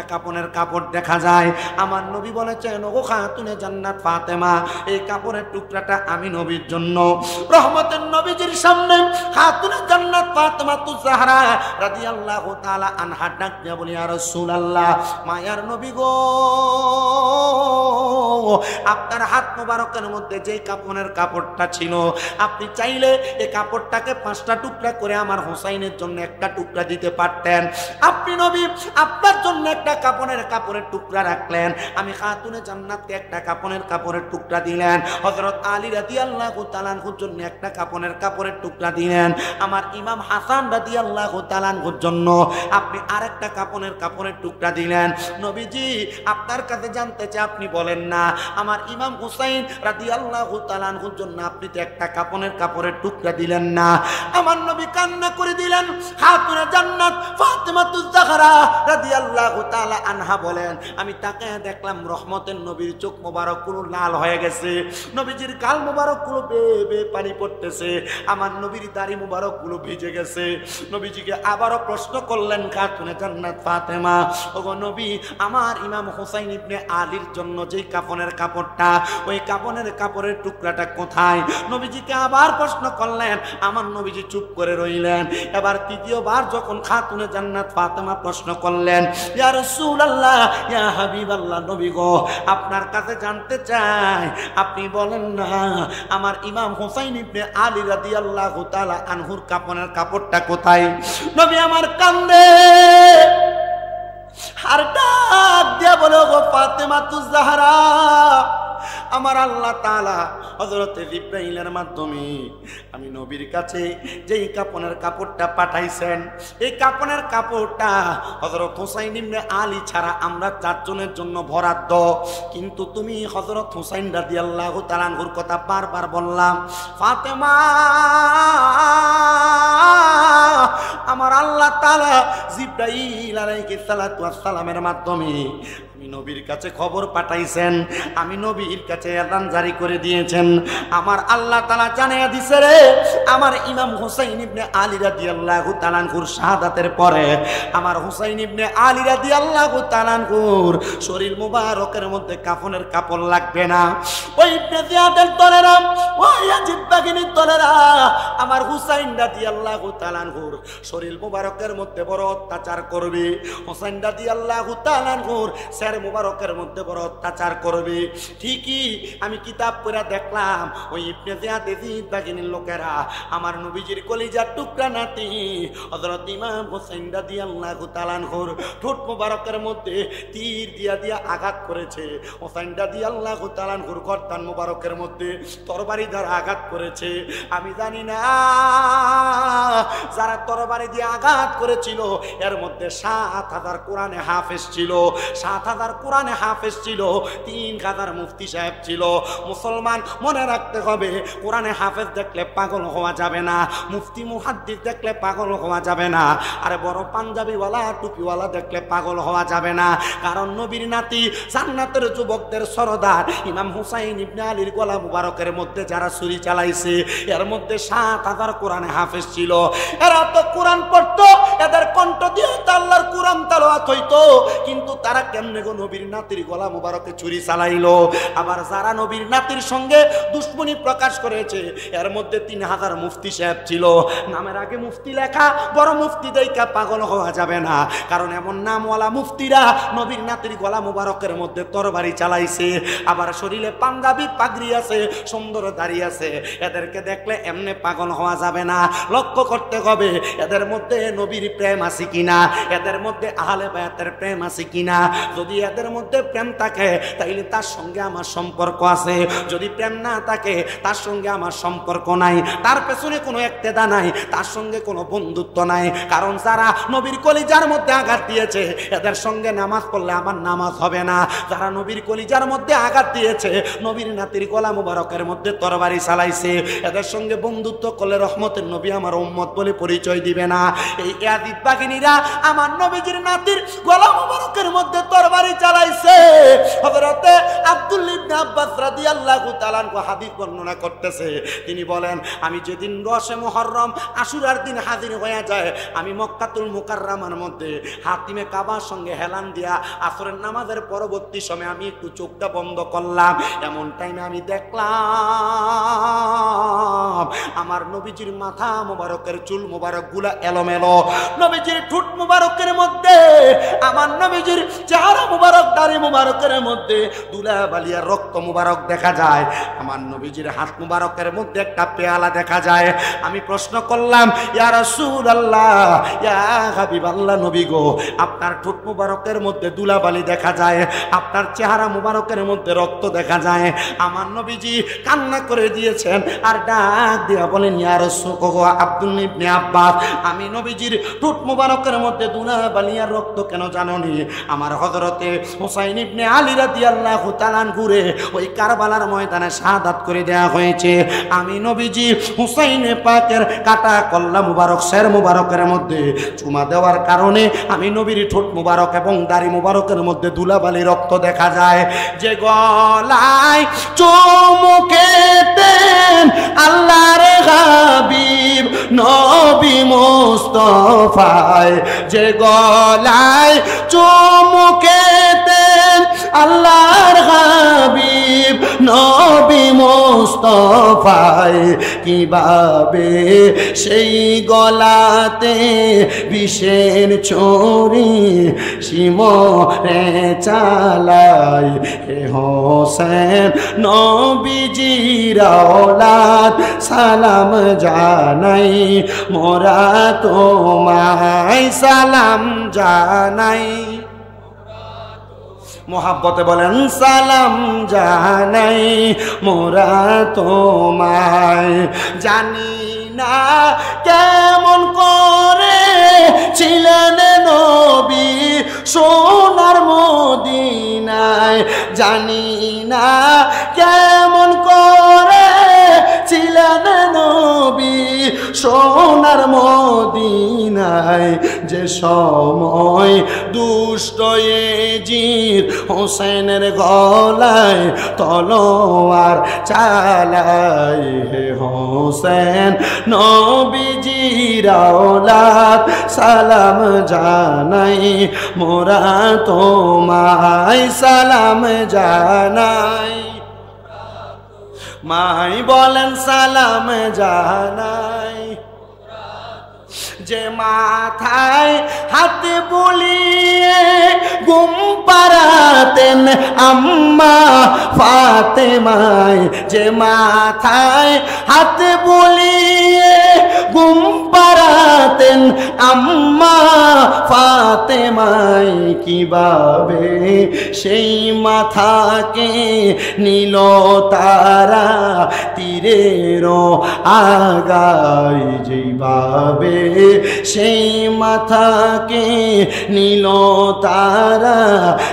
কাপড় দেখা যায়। আমার নবী বলেছেন ওগো খাতুনে জান্নাত ফাতেমা, এই কাপড়ের টুকরাটা আমি নবীর জন্য। রহমতের নবীজির সামনে খাতুনে জান্নাত ফাতেমা তু জাহরা রাদিয়াল্লাহু তাআলা আনহা ডাক দিয়া বলি ইয়া রাসূলুল্লাহ, মায়ার নবী গো, আপনার হাত মুবারকের মধ্যে যে কাপড়টা ছিল, আপনি চাইলে এই কাপড়টাকে 5টা টুকরা করে আমার হোসাইনের জন্য একটা টুকরা দিতে পারতেন। আপনি নবী আপনার জন্য একটা কাপড়ের টুকরা রাখলেন, আমি খাতুনে জান্নাতকে একটা কাপড়ের টুকরা দিলেন, হযরত আলী রাদিয়াল্লাহু তাআলা আনহুর জন্য একটা কাপড়ের টুকরা দিলেন, আমার ইমাম হাসান রাদিয়াল্লাহু তাআলা আনহুর জন্য আপনি আরেকটা কাপড়ের টুকরা দিলেন। নবীজি আপনার কাছে জানতে চাই, আপনি বলেন না আমার ইমাম হুসাইন রাদিয়াল্লাহু তাআলা আনহুর জন্য আপনি তো একটা কাপড়ের টুকরা দিলেন না? আমার নবী কান্না করে দিলেন। খাতুনে জান্নাত ফাতেমা তুজ জাহরা রাদিয়াল্লাহু তাআলা আনহা বলেন, আমি তাকে দেখলাম রহমতের নবীর চোখ মোবারক গুলো লাল হয়ে গেছে, নবীজির গাল মোবারক গুলো বেয়ে পানি পড়তেছে, আমার নবীর দাড়ি মোবারক গুলো ভিজে গেছে। নবীজিকে আবারও প্রশ্ন করলেন খাতুনে জান্নাত ফাতেমা, ওগো নবী আমার ইমাম হুসাইন ইবনে আলীর জন্য যেই কাপড়টা, ওই কাপড়ের টুকরাটা কোথায়? নবীজিকে আবার প্রশ্ন করলেন, আমার নবীজি চুপ করে রইলেন। এবার তৃতীয়বার যখন খাতুনে জান্নাত ফাতেমা প্রশ্ন করলেন, ইয়া রাসূলুল্লাহ ইয়া হাবিবাল্লাহ, নবী গো আপনার কাছে জানতে চাই, আপনি বলেন না আমার ইমাম হুসাইন ইবনে আলী রাদিয়াল্লাহু তাআলা আনহুর কাপড়টা কোথায়? নবী আমার কান্দে আর ডাক দিয়া বলে গো ফাতেমা তুজ জাহরা, আমার আল্লাহ তাআলা হযরত জিবরাইলের মাধ্যমে আমি নবীর কাছে যেই কাপড়টা পাঠাইছেন, এই কাপড়টা হযরত হুসাইন ইবনে আলী ছাড়া আমরা 4 জনের জন্য বরাদ্দ, কিন্তু তুমি হযরত হুসাইন রাদিয়াল্লাহু তাআলা আনহুর কথা বারবার বললাম। ফাতেমা আমার আল্লাহ তাআলা জিবরাইল আলাইহিস সালাতু ওয়াস সালামের মাধ্যমে আমি নবীর কাছে খবর পাঠাইছেন, আমি নবীর কাছে এলান জারি করে দিয়েছেন। আমার আল্লাহ তাআলা জানিয়ে দিছে রে, আমার ইমাম হুসাইন ইবনে আলী রাদিয়াল্লাহু তাআলা আনহুর শাহাদাতের পরে আমার হুসাইন ইবনে আলী রাদিয়াল্লাহু তাআলা আনহুর শরীর মুবারকের মধ্যে কাপড় লাগবে না। ওই ইবনে জিয়াদের দলেরা, ওই ইয়াজিদ বাগিনীর দলেরা আমার হুসাইন রাদিয়াল্লাহু তাআলা আনহুর শরীর মুবারকের মধ্যে বড় অত্যাচার করবে, হুসাইন রাদিয়াল্লাহু তাআলা আনহুর শরীর মুবারকের মধ্যে বড় অত্যাচার করবে। ঠিকই আমি কিতাব পড়ে দেখলাম, ওই ইবনে জিয়াদ বাগিনীর লোকেরা আমার নবীজির কলিজার টুকরা নাতি হযরত ইমাম হুসাইন রাদিয়াল্লাহু তাআলা আনহুর ঠোঁট মুবারকের মধ্যে তীর দিয়া আঘাত করেছে, হুসাইন রাদিয়াল্লাহু তাআলা আনহুর গর্দান মুবারকের মধ্যে তরবারি দ্বারা আঘাত করেছে। আমি জানি না যারা তরবারি দিয়ে আঘাত করেছিল এর মধ্যে 7,000 কোরআনে হাফেজ ছিল, 7,000 কোরআনে হাফেজ ছিল, 3,000 মুফতি সাহেব ছিল। মুসলমান মনে রাখতে হবে, কোরআনে হাফেজ দেখলে পাগল হওয়া যাবে না, মুফতি মুহাদ্দিস দেখলে পাগল হওয়া যাবে না, আরে বড় পাঞ্জাবিওয়ালা টুপিওয়ালা দেখলে পাগল হওয়া যাবে না। কারণ নবীর নাতি জান্নাতের যুবকদের সরদার ইমাম হুসাইন ইবনে আলীর গলা মুবারকের মধ্যে যারা ছুরি চালাইছে এর মধ্যে 7,000 কোরআনে হাফেজ ছিল। এরা তো কোরআন পড়তো, এদের কণ্ঠ দিয়ে আল্লাহর কোরআন তেলাওয়াত হইতো, কিন্তু তারা কেমনে গো নবীর নাতির গলা মুবারকে ছুরি চালাইলো? আবার যারা নবীর নাতির সঙ্গে দুশ্মনী প্রকাশ করেছে এর মধ্যে 3,000 মুফতি সাহেব ছিল। নামের আগে মুফতি লেখা, বড় মুফতি দেইকা পাগল হওয়া যাবে না, কারণ এমন নামওয়ালা মুফতিরা নবীর নাতির গলা মুবারকের মধ্যে তরবারি চালাইছে। আবার শরীরে পাঞ্জাবি পাগড়ি আছে, সুন্দর দাড়ি আছে, এদেরকে দেখলে এমনি পাগল হওয়া যাবে না। লক্ষ্য করতে হবে এদের মধ্যে নবীর নবীর প্রেম আছে কিনা, এদের মধ্যে আহলে বায়াতের প্রেম আছে কিনা। যদি এদের মধ্যে প্রেম থাকে তাইলে তার সঙ্গে আমার সম্পর্ক আছে, যদি প্রেম না থাকে তার সঙ্গে আমার সম্পর্ক নাই, তার পেছনে কোনো একতেদা নাই, তার সঙ্গে কোনো বন্ধুত্ব নাই। কারণ যারা নবীর কলিজার মধ্যে আঘাত দিয়েছে এদের সঙ্গে নামাজ পড়লে আমার নামাজ হবে না। যারা নবীর কলিজার মধ্যে আঘাত দিয়েছে, নবীর নাতির গলা মুবারকের মধ্যে তরবারি চালাইছে, এদের সঙ্গে বন্ধুত্ব করলে রহমতের নবী আমার উম্মত বলে পরিচয় দিবে না। এই ইয়াজিদ বাগিনীরা আমার নবীজির নাতির গলা মুবারকের মধ্যে তরবারি চালাইছে। হযরতে আব্দুল্লাহ ইবনে আব্বাস রাদিয়াল্লাহু তাআলা আনহু হাদিস বর্ণনা করতেছে, তিনি বলেন আমি যেদিন 10 মুহররম আশুরার দিন হাজির হয়ে যায়, আমি মক্কাতুল মুকাররমার মধ্যে হাতিমে কাবার সঙ্গে হেলান দিয়া আসরের নামাজের পরবর্তী সময় আমি একটু চোখটা বন্ধ করলাম। এমন টাইমে আমি দেখলাম আমার নবীজির মাথা মুবারকের চুল মুবারক গুলা এলোমেলো, নবীজির ঠোঁট মুবারকের মধ্যে, আমার নবীজির চেহারা মুবারক দাড়ি মুবারকের মধ্যে দুলা বালিয়া রক্ত মুবারক দেখা যায়, আমার নবীজির হাত মুবারকের মধ্যে একটা পেয়ালা দেখা যায়। আমি প্রশ্ন করলাম, ইয়া রাসূলুল্লাহ, ইয়া হাবিবাল্লাহ, নবী গো, আপনার ঠোঁট মুবারকের মধ্যে দুলাবালি দেখা যায়, আপনার চেহারা মুবারকের মধ্যে রক্ত দেখা যায়। আমার নবীজি কান্না করে দিয়েছেন আর ডাক দিয়া বলেন, ইয়া রাসূলুল্লাহ, আব্দুল্লাহ ইবনে আব্বাস, আমি নবীজির ঠোঁট মুবারকের মধ্যে দুলাবালি আর রক্ত কেন জানোনি? আমার হযরতে হুসাইন ইবনে আলী রাদিয়াল্লাহু তাআলা ঘুরে ওই কারবালার ময়দানে শাহাদাত করে দেয়া হয়েছে। আমি নবীজি হুসাইন পাকের কাটা কল্লা মুবারক শের মুবারকের মধ্যে চুমা দেওয়ার কারণে আমি নবীর ঠোঁট মুবারক এবং দাড়ি মুবারকের মধ্যে ধুলাবালি রক্ত দেখা যায়। যে গলায় চুমুকেতেন আল্লাহর হাবিব নবী মুস্তাফায়, যে গলায় চুমুকেতেন আল্লাহর হাবিব নবী মুস্তাফায়, কিভাবে সেই গলাতে বিষের ছুরি শিমরে চালাই, হে হোসেন নবীজির औलाद সালাম জানাই, মোরা তোমায় সালাম জানাই। মোহাব্বতে বলেন সালাম জানাই, মোরা তোমায়। জানি না কেমন করে ছিলেন নবী সোনার মদিনায়, জানি না কেমন করে ছিলেন নবী সোনার মদিনায়। যে সময় দুষ্ট এজিদ হোসেনের গলায় তলোয়ার চালায়, হে হোসেন নবীজির औलाद সালাম জানাই, মোরা তোমায় সালাম জানাই। মাই বলেন সালাম জানাই। যে মাথায় হাত বুলিয়ে ঘুম পাড়াতেন আম্মা ফাতেমায়, যে মাথায় হাত বুলিয়ে ঘুম পাড়াতেন আম্মা ফাতেমায়, কিভাবে সেই মাথাকে নিল তারা তীরের আগায়, যেভাবে সেই মাথাকে নিল তারা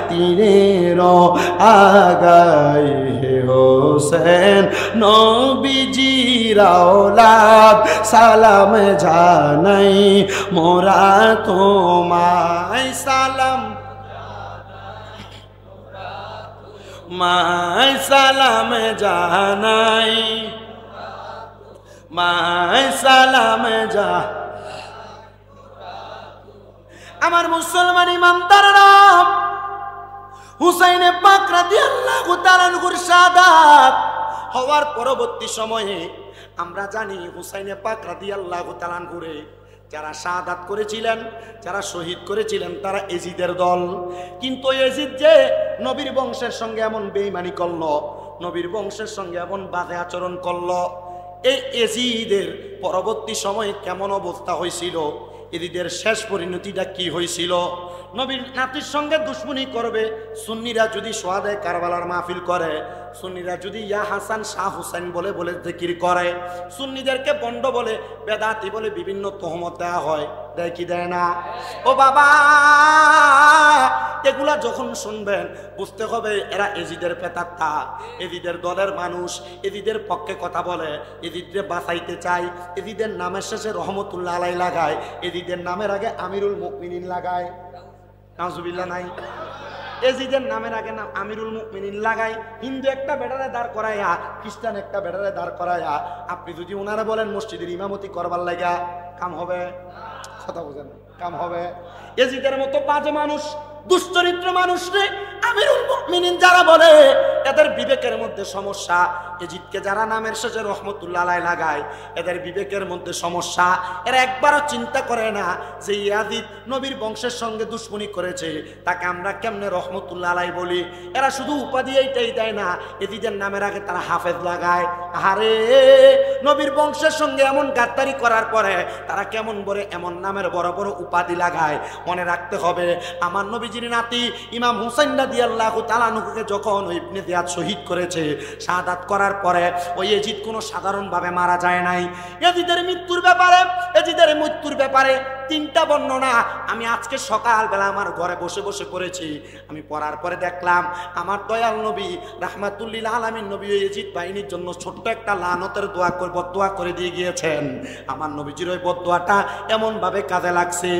তীরের আগায়, হে হোসেন নবীজির औलाद সালাম জানাই, মোরা তোমায় সালাম মায় সালাম জানাই, মায় সালাম যা। আমার মুসলমান ইমানদাররা, হুসাইন পাক রাদিয়াল্লাহু তাআলা আনহুর শাহাদাত হওয়ার পরবর্তী সময়ে আমরা জানি হুসাইন পাক রাদিয়াল্লাহু তাআলা আনহুরে যারা শাহাদাত করেছিলেন, যারা শহীদ করেছিলেন তারা এজিদের দল। কিন্তু এজিদ যে নবীর বংশের সঙ্গে এমন বেঈমানি করলো, নবীর বংশের সঙ্গে এমন বাজে আচরণ করলো, এই এজিদের পরবর্তী সময়ে কেমন অবস্থা হয়েছিল এদের শেষ পরিণতিটা কি হয়েছিল? নবীর নাতির সঙ্গে দুশ্মনী করবে। সুন্নিরা যদি সোয়াদে কারবালার মাহফিল করে, সুন্নিরা যদি ইয়া হাসান শাহ হুসাইন বলে বলে জিকির করে, সুন্নিদেরকে বন্ড বলে, বেদাতি বলে বিভিন্ন তহমত দেওয়া হয়, দেয় কি দেয় না? ও বাবা, এগুলা যখন শুনবেন বুঝতে হবে এরা এজিদের পেতাত্তা, এজিদের দলের মানুষ, এজিদের পক্ষে কথা বলে, এজিদরে বাঁচাইতে চায়, এজিদের নামের শেষে রহমতুল্লাহ আলাই লাগায়, এজিদের নামের আগে আমিরুল মুমিনিন লাগায়। নাউজুবিল্লাহ নাই? এজিদের নামের আগে নাম আমিরুল মুমিনিন লাগাই। হিন্দু একটা বেটারে দাঁড় করাইয়া, খ্রিস্টান একটা বেটারে দাঁড় করাইয়া আপনি যদি ওনারা বলেন মসজিদের ইমামতি করবার লাগা, কাম হবে? কথা বুঝেন? কাম হবে? এজিদের মতো বাজে মানুষ, দুশ্চরিত্র মানুষ রে আমিরুল মুমিনিন যারা বলে, এদের বিবেকের মধ্যে সমস্যা। এজিদকে যারা নামের শেষে রহমতুল্লাহ আলাই লাগায়, এদের বিবেকের মধ্যে সমস্যা। এরা একবারও চিন্তা করে না যে ইয়াজিদ নবীর বংশের সঙ্গে দুশ্মনী করেছে, তাকে আমরা কেমনে রহমতুল্লাহ আলাই বলি। এরা শুধু উপাধি এইটাই দেয় না, এজিদের নামের আগে তারা হাফেজ লাগায়। আরে নবীর বংশের সঙ্গে এমন গাদ্দারি করার পরে তারা কেমন বলে এমন নামের বড় বড় উপাধি লাগায়। মনে রাখতে হবে, আমার নবীজির নাতি ইমাম হুসাইন রাদিয়াল্লাহু তাআলা আনহুকে যখন ইবনে জিয়াদ শহীদ করেছে, শাহাদাত করার পরে ওই এজিদ কোনো সাধারণভাবে মারা যায় নাই। এজিদের মৃত্যুর ব্যাপারে তিনটা বর্ণনা আমি আজকে সকালবেলা আমার ঘরে বসে বসে পড়েছি। আমি পড়ার পরে দেখলাম আমার দয়াল নবী রাহমাতুল্লিল আলামিন নবী এজিদ বাহিনীর জন্য ছোট্ট একটা লানতের বদদোয়া করে দিয়ে গিয়েছেন। আমার নবীজির ওই বদদোয়াটা এমন ভাবে কাজে লাগছে।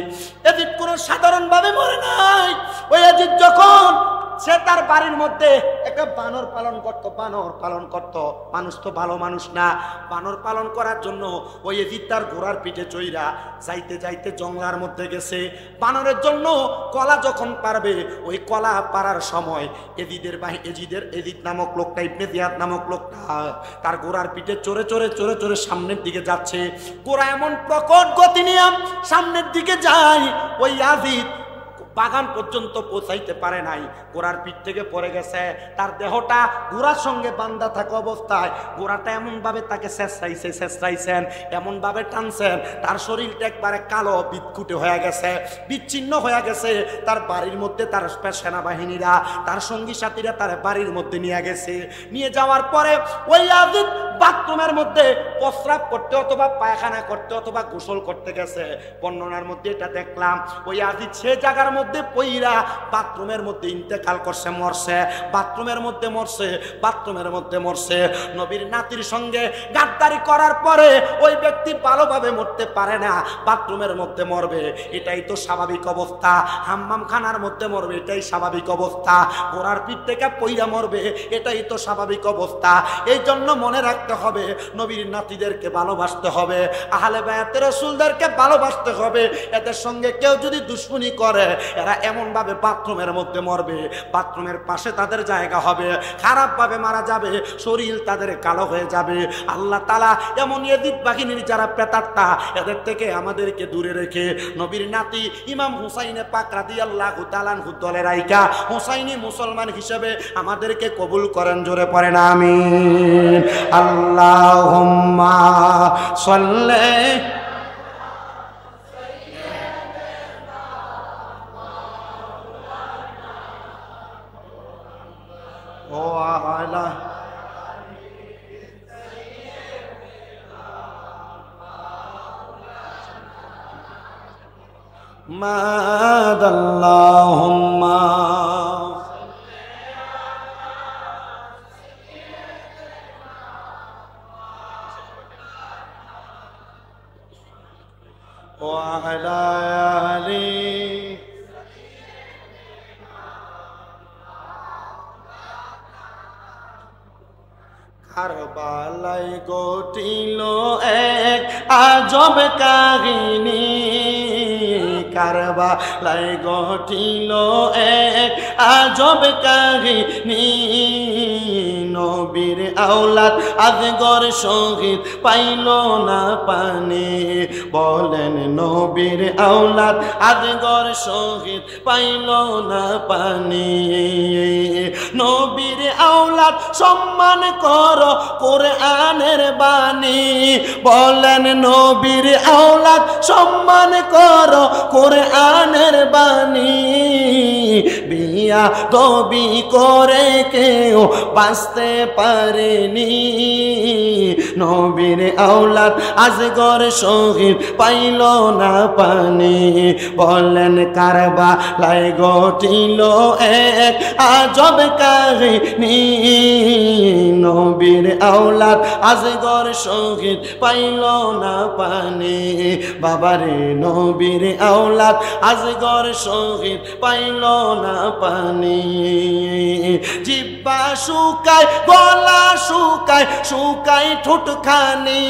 এজিদ কোনো সাধারণভাবে মরে নাই। ওই এজিদ যখন সে তার বাড়ির মধ্যে একটা বানর পালন করত, মানুষ তো ভালো মানুষ না, বানর পালন করার জন্য ওই এজিদ তার ঘোড়ার পিঠে চইরা যাইতে যাইতে জঙ্গলার মধ্যে গেছে। বানরের জন্য কলা যখন পারবে, ওই কলা পারার সময় এজিদ নামক লোকটা, ইবনে জিয়াদ নামক লোকটা তার ঘোড়ার পিঠে চড়ে চড়ে সামনের দিকে যাচ্ছে। ঘোড়া এমন প্রকট গতি নিয়ে সামনের দিকে যায়, ওই এজিদ বাগান পর্যন্ত পৌঁছাইতে পারে নাই, ঘোড়ার পিঠ থেকে পড়ে গেছে। তার দেহটা ঘোড়ার সঙ্গে বান্ধা থাকা অবস্থায় ঘোড়াটা এমনভাবে তাকে ছেঁচড়াইছেন, এমনভাবে টানছেন, তার শরীরটা একবারে কালো বিদকুটে হয়ে গেছে, বিচ্ছিন্ন হয়ে গেছে। তার বাড়ির মধ্যে তার সেনাবাহিনীরা, তার সঙ্গী সাথীরা তার বাড়ির মধ্যে নিয়ে গেছে। নিয়ে যাওয়ার পরে ওই ইয়াজিদ বাথরুমের মধ্যে প্রস্রাব করতে অথবা পায়খানা করতে অথবা গোসল করতে গেছে। বর্ণনার মধ্যে এটা দেখলাম, ওই ইয়াজিদ সে জায়গার মধ্যে পইরা বাথরুমের মধ্যে ইন্তেকাল করছে, মরছে। বাথরুমের মধ্যে মরছে। নবীর নাতির সঙ্গে গাদ্দারি করার পরে ওই ব্যক্তি ভালোভাবে মরতে পারে না, বাথরুমের মধ্যে মরবে, এটাই তো স্বাভাবিক অবস্থা। হাম্মাম খানার মধ্যে মরবে, এটাই স্বাভাবিক অবস্থা। ঘোড়ার পিঠ থেকে পইরা মরবে, এটাই তো স্বাভাবিক অবস্থা। এই জন্য মনে রাখতে হবে, নবীর নাতিদেরকে ভালোবাসতে হবে, আহলে বায়াতের রাসূলদেরকে ভালোবাসতে হবে। এদের সঙ্গে কেউ যদি দুশ্মনী করে, এরা এমন ভাবে বাথরুমের মধ্যে মরবে, বাথরুমের পাশে তাদের জায়গা হবে, খারাপ ভাবে মারা যাবে, শরীর তাদের কালো হয়ে যাবে। আল্লাহ তাআলা এমন ইয়াজিদ বাহিনীর যারা প্রেতাত্মা, এদের থেকে আমাদেরকে দূরে রেখে নবীর নাতি ইমাম হুসাইনে পাক রাদিয়াল্লাহু তাআলা আনহু দলে রাইখা হুসাইনি মুসলমান হিসেবে আমাদেরকে কবুল করেন। জোরে পড়েন আমিন। আল্লাহুম্মা সাল্লি ওয়ালা মাদাল্লাহুম্মা ওয়ালা আলি কারবালায় ঘটিল এক আজব কাহিনী, কারবালায় ঘটিল এক আজব কাহিনী। নবীর আওলাদ আজগর শহীদ পাইল না পানি, বলেন নবীর আওলাদ আজগর শহীদ পাইল না পানি। নবীর আওলাদ সম্মান করো কোরআনের বাণী। বলেন নবীর আওলাদ সম্মান করো কোরআনের বাণী। বিয়া দবি করে কেউ বাঁচতে পারেনি। নবীর আওলাদ আজগর শহীদ পাইল না পানি। বলেন কারবালায় ঘটিল এক আজব কাহিনী। নবীর আওলাদ আজগর শহীদ পাইল না পানি। বাবারে নবীর আওলাদ আজগর শহীদ পাইল না পানি। জিব্বা শুকায় গলা শুকায় শুকায় ঠোঁটখানি।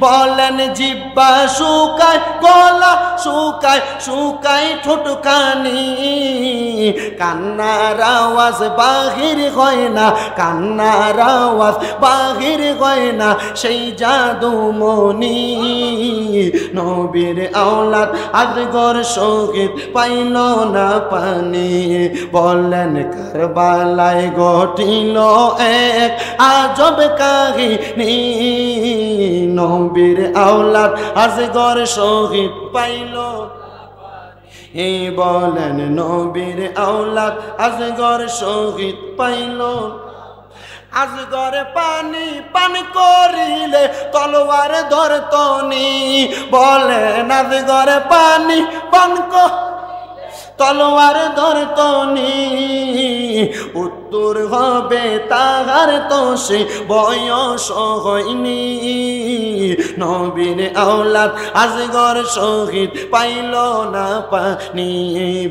বলেন জিব্বা শুকায় গলা শুকায় শুকায় ঠোঁটখানি। কান্নার আওয়াজ বাহির হয় না, কান্নার আওয়াজ বাহির হয় না সেই জাদুমণি। নবীর আওলাদ আজগর শহীদ পাইল না পানি। বলেন কারবালায় ঘটিল এক আজব কাহিনী। নবীর আওলাদ আজগর শহীদ পাইল। এই বলেন নবীর আওলাদ আজগর শহীদ পাইল। আজগরে পানি পান করিলে তলোয়ার ধরতনি। বলেন আজগরে পানি পান তলোয়ার ধরতনি। উত্তর হবে তাহার তো সে বয়স হয়নি। নবীর আওলাদ আজগর শহীদ পাইল না পানি।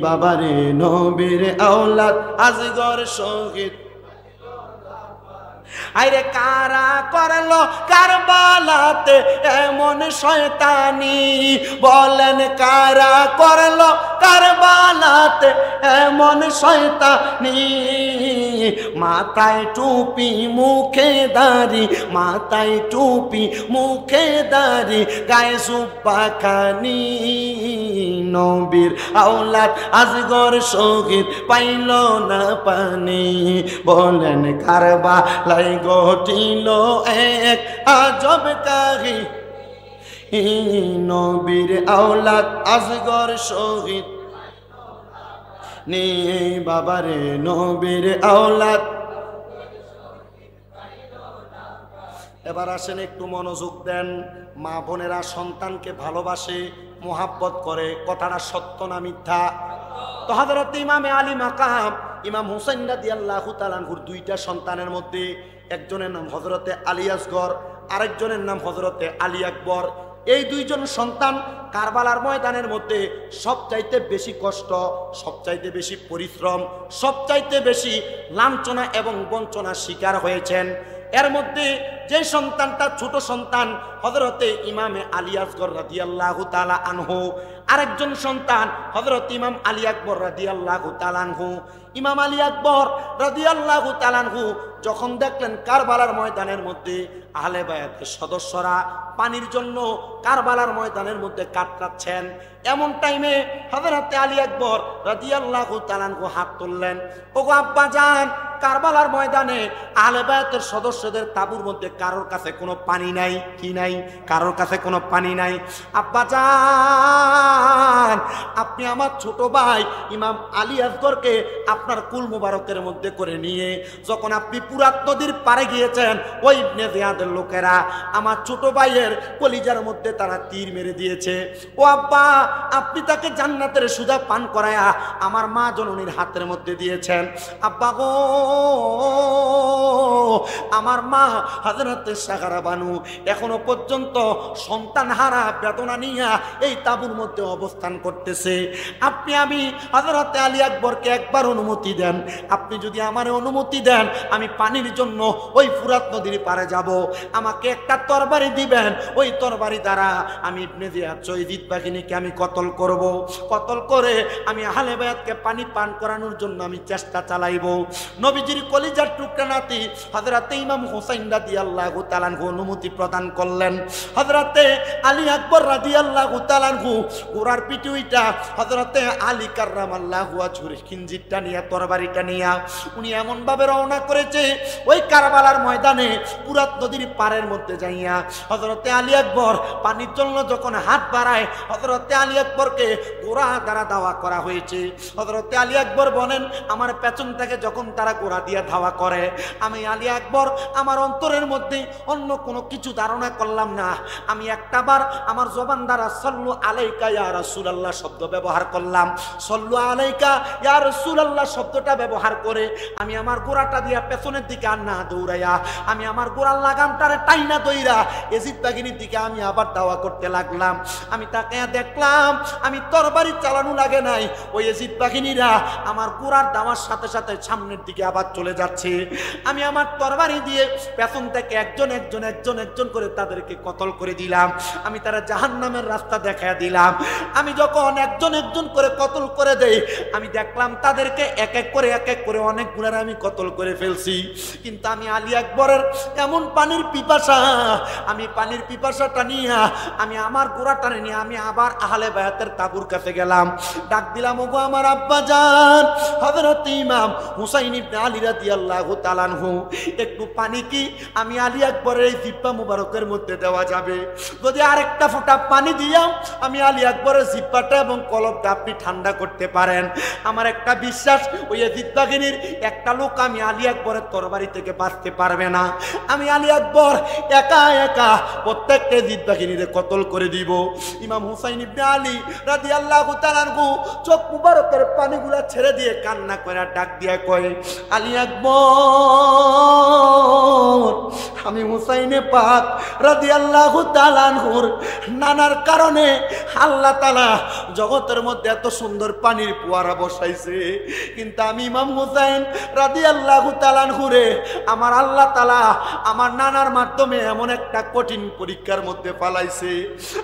বাবারে নবীর আওলাদ আজগর শহীদ। আরে কারা করলো কারবালাতে এমন শয়তানি। বলেন কারা করলো কারবালাতে এমন শয়তানি। মাথায় টুপি মুখে দাড়ি, মাথায় টুপি মুখে দাড়ি, গায়ে জুব্বা খানি। নবীর আওলাদ আজগর শহীদ পাইল না পানি। বলেন কারবালায় ঘটিল এক আজব কাহিনী। নবীর আওলাদ আজগর শহীদ নে। বাবারে নবীর আওলাদ। এবার আসেন একটু মনোযোগ দেন। মা বোনেরা সন্তানকে ভালোবাসে, মোহাব্বত করে, কথাটা সত্য না মিথ্যা? তো হযরত ইমামে আলী মাকাম ইমাম হুসাইন রাদিয়াল্লাহু তাআলা আনহুর দুইটা সন্তানের মধ্যে একজনের নাম হযরতে আলী আসগর, আরেকজনের নাম হযরতে আলী আকবর। এই দুইজন সন্তান কারবালার ময়দানের মধ্যে সবচাইতে বেশি কষ্ট, সবচাইতে বেশি পরিশ্রম, সবচাইতে বেশি লাঞ্ছনা এবং বঞ্চনার শিকার হয়েছেন। এর মধ্যে যে সন্তানটা ছোট সন্তান হযরতে ইমামে আলী আসগর রাদিয়াল্লাহু তাআলা আনহু, আরেকজন সন্তান হযরত ইমাম আলী আকবর রাদিয়াল্লাহু তাআলা আনহু। ইমাম আলী আকবর রাদিয়াল্লাহু তাআলা আনহু যখন দেখলেন কারবালার ময়দানের মধ্যে আহলে বায়াতের সদস্যরা পানির জন্য কারবালার ময়দানের মধ্যে কাতরাচ্ছেন, এমন টাইমে হযরত আলী আকবর রাদিয়াল্লাহু তাআলা আনহু হাত তুললেন। ওগো আব্বা জান, কারবালার ময়দানে আহলে বায়াতের সদস্যদের তাঁবুর মধ্যে কারোর কাছে কোনো পানি নাই। কি নাই? কারোর কাছে কোনো পানি নাই। আব্বা জান, আপনি আমার ছোট ভাই ইমাম আলী আসগরকে আপনার কুল মুবারকের মধ্যে করে নিয়ে যখন আপনি ফুরাত নদীর পাড়ে গিয়েছেন, ওই ইবনে জিয়াদের লোকেরা আমার ছোট ভাইয়ের কলিজার মধ্যে তারা তীর মেরে দিয়েছে। ও আব্বা, আপনি তাকে জান্নাতের সুধা পান করায়া আমার মা জননীর হাতের মধ্যে দিয়েছেন। আব্বা গো, আমার মা হযরত সাগারা বানু এখনো পর্যন্ত সন্তান হারা বেদনা নিয়ে এই তাঁবুর মধ্যে অবস্থান করতেছে। আপনি আমি হযরত আলী আকবরকে একবার অনুমতি দেন। আপনি যদি আমার অনুমতি দেন, আমি পানির জন্য ওই ফুরাত নদীর পাড়ে যাব। আমাকে একটা তরবারি দিবেন, ওই তরবারি দ্বারা আমি ইবনে জিয়াদ শহীদ বাহিনীকে আমি কতল করব। কতল করে আমি আহলে বায়াতকে পানি পান করানোর জন্য আমি চেষ্টা চালাইব। নবীজির কলিজার টুকরা নাতি হযরতে ইমাম হুসাইন রাদিয়াল্লাহু তাআলা আনহু অনুমতি প্রদান করলেন। হযরতে আলী আকবর রাদিয়াল্লাহু তাআলা আনহু ঘোড়ার পিঠে উইঠা হযরতে আলী কাররামাল্লাহু ওয়াজহুর খিনজিরটা নিয়ে তরবারিটা নিয়ে উনি এমন ভাবে রওনা করেছে ওই কারবালার ময়দানে ফুরাত নদীর পাড়ের মধ্যে যাইয়া হযরতে আলী আকবর পানির জন্য যখন হাত বাড়ায় হযরতে আলী আকবরকে ঘোড়া দ্বারা ধাওয়া করা হয়েছে। হযরতে আলী আকবর বলেন আমার পেছন থেকে যখন তারা ঘোড়া দিয়ে ধাওয়া করে আমি আলী আকবর আমার অন্তরের মধ্যে অন্য কোনো কিছু ধারণা করলাম না। আমি একটাবার আমার জবান দ্বারা সাল্লু আলাইকা ইয়া রাসূলুল্লাহ শব্দ ব্যবহার করলাম। সাল্লু আলাইকা ইয়া রাসূলুল্লাহ শব্দটা ব্যবহার করে আমি আমার ঘোড়াটা দিয়া পেছনের দিকে আর না দৌড়াইয়া আমি আমার ঘোড়ার লাগামটারে টাইনা দইরা এজিদ বাহিনীর দিকে আমি আবার দাওয়া করতে লাগলাম। আমি তাকে দেখলাম আমি তরবারি চালানো লাগে নাই, ওই এজিদ বাহিনীরা আমার ঘোড়ার দাওয়ার সাথে সাথে সামনের দিকে আবার চলে যাচ্ছে। আমি আমার তরবারি দিয়ে পেছন থেকে একজন একজন একজন একজন করে তাদেরকে কতল করে দিলাম। আমি তারা জাহান্নামের রাস্তা দেখায় দিলাম। আমি যখন একজন একজন করে কতল করে দেই আমি দেখলাম তাদেরকে এক এক করে অনেক গুণের আমি কতল করে ফেলছি। কিন্তু আমি আলী আকবরের এমন পানির পিপাসা, আমি পানির পিপাসাটা নিয়ে আমি আমার ঘোড়াটা নিয়ে আমি আবার আহলে বায়াতের তাবুর কাছে গেলাম। ডাক দিলাম ওগো আমার আব্বাজান হযরত ইমাম হুসাইন ইবনে আলী রাদিয়াল্লাহু তাআলা আনহু একটু পানি কি আমি আলী আকবরের এই জিহ্বা মুবারকের মধ্যে দেওয়া যাবে? যদি আরেকটা ফোঁটা পানি দিয়াম আমি আলী আকবরের জিহ্বাটা এবং কলবটা আপনি ঠান্ডা করতে পারেন। আমার একটা বিশ্বাস ওই এজিদ বাহিনীর একটা লোক আমি আলী আকবরের তরবারি থেকে বাঁচতে পারবে না। আমি আলী আকবর একা একা প্রত্যেকটা এজিদ বাহিনীরে কতল করে দিব। ইমাম হুসাইন ইবনে আলী রাদিয়াল্লাহু তাআলা আনহু চোখ মুবারকের পানিগুলা ছেড়ে দিয়ে কান্না করে ডাক দিয়ে কয় আলী আকবর আমি হুসাইনে পাক রাদিয়াল্লাহু তাআলা আনহুর নানার কারণে আল্লাহ তাআলা জগতের মধ্যে এত সুন্দর পানির ফোয়ারা বসাইছে, কিন্তু আমি ইমাম হুসাইন রাদিয়াল্লাহু তাআলা আনহুরে আমার আল্লাহ তাআলা আমার নানার মাধ্যমে এমন একটা কঠিন পরীক্ষার মধ্যে ফালাইছে।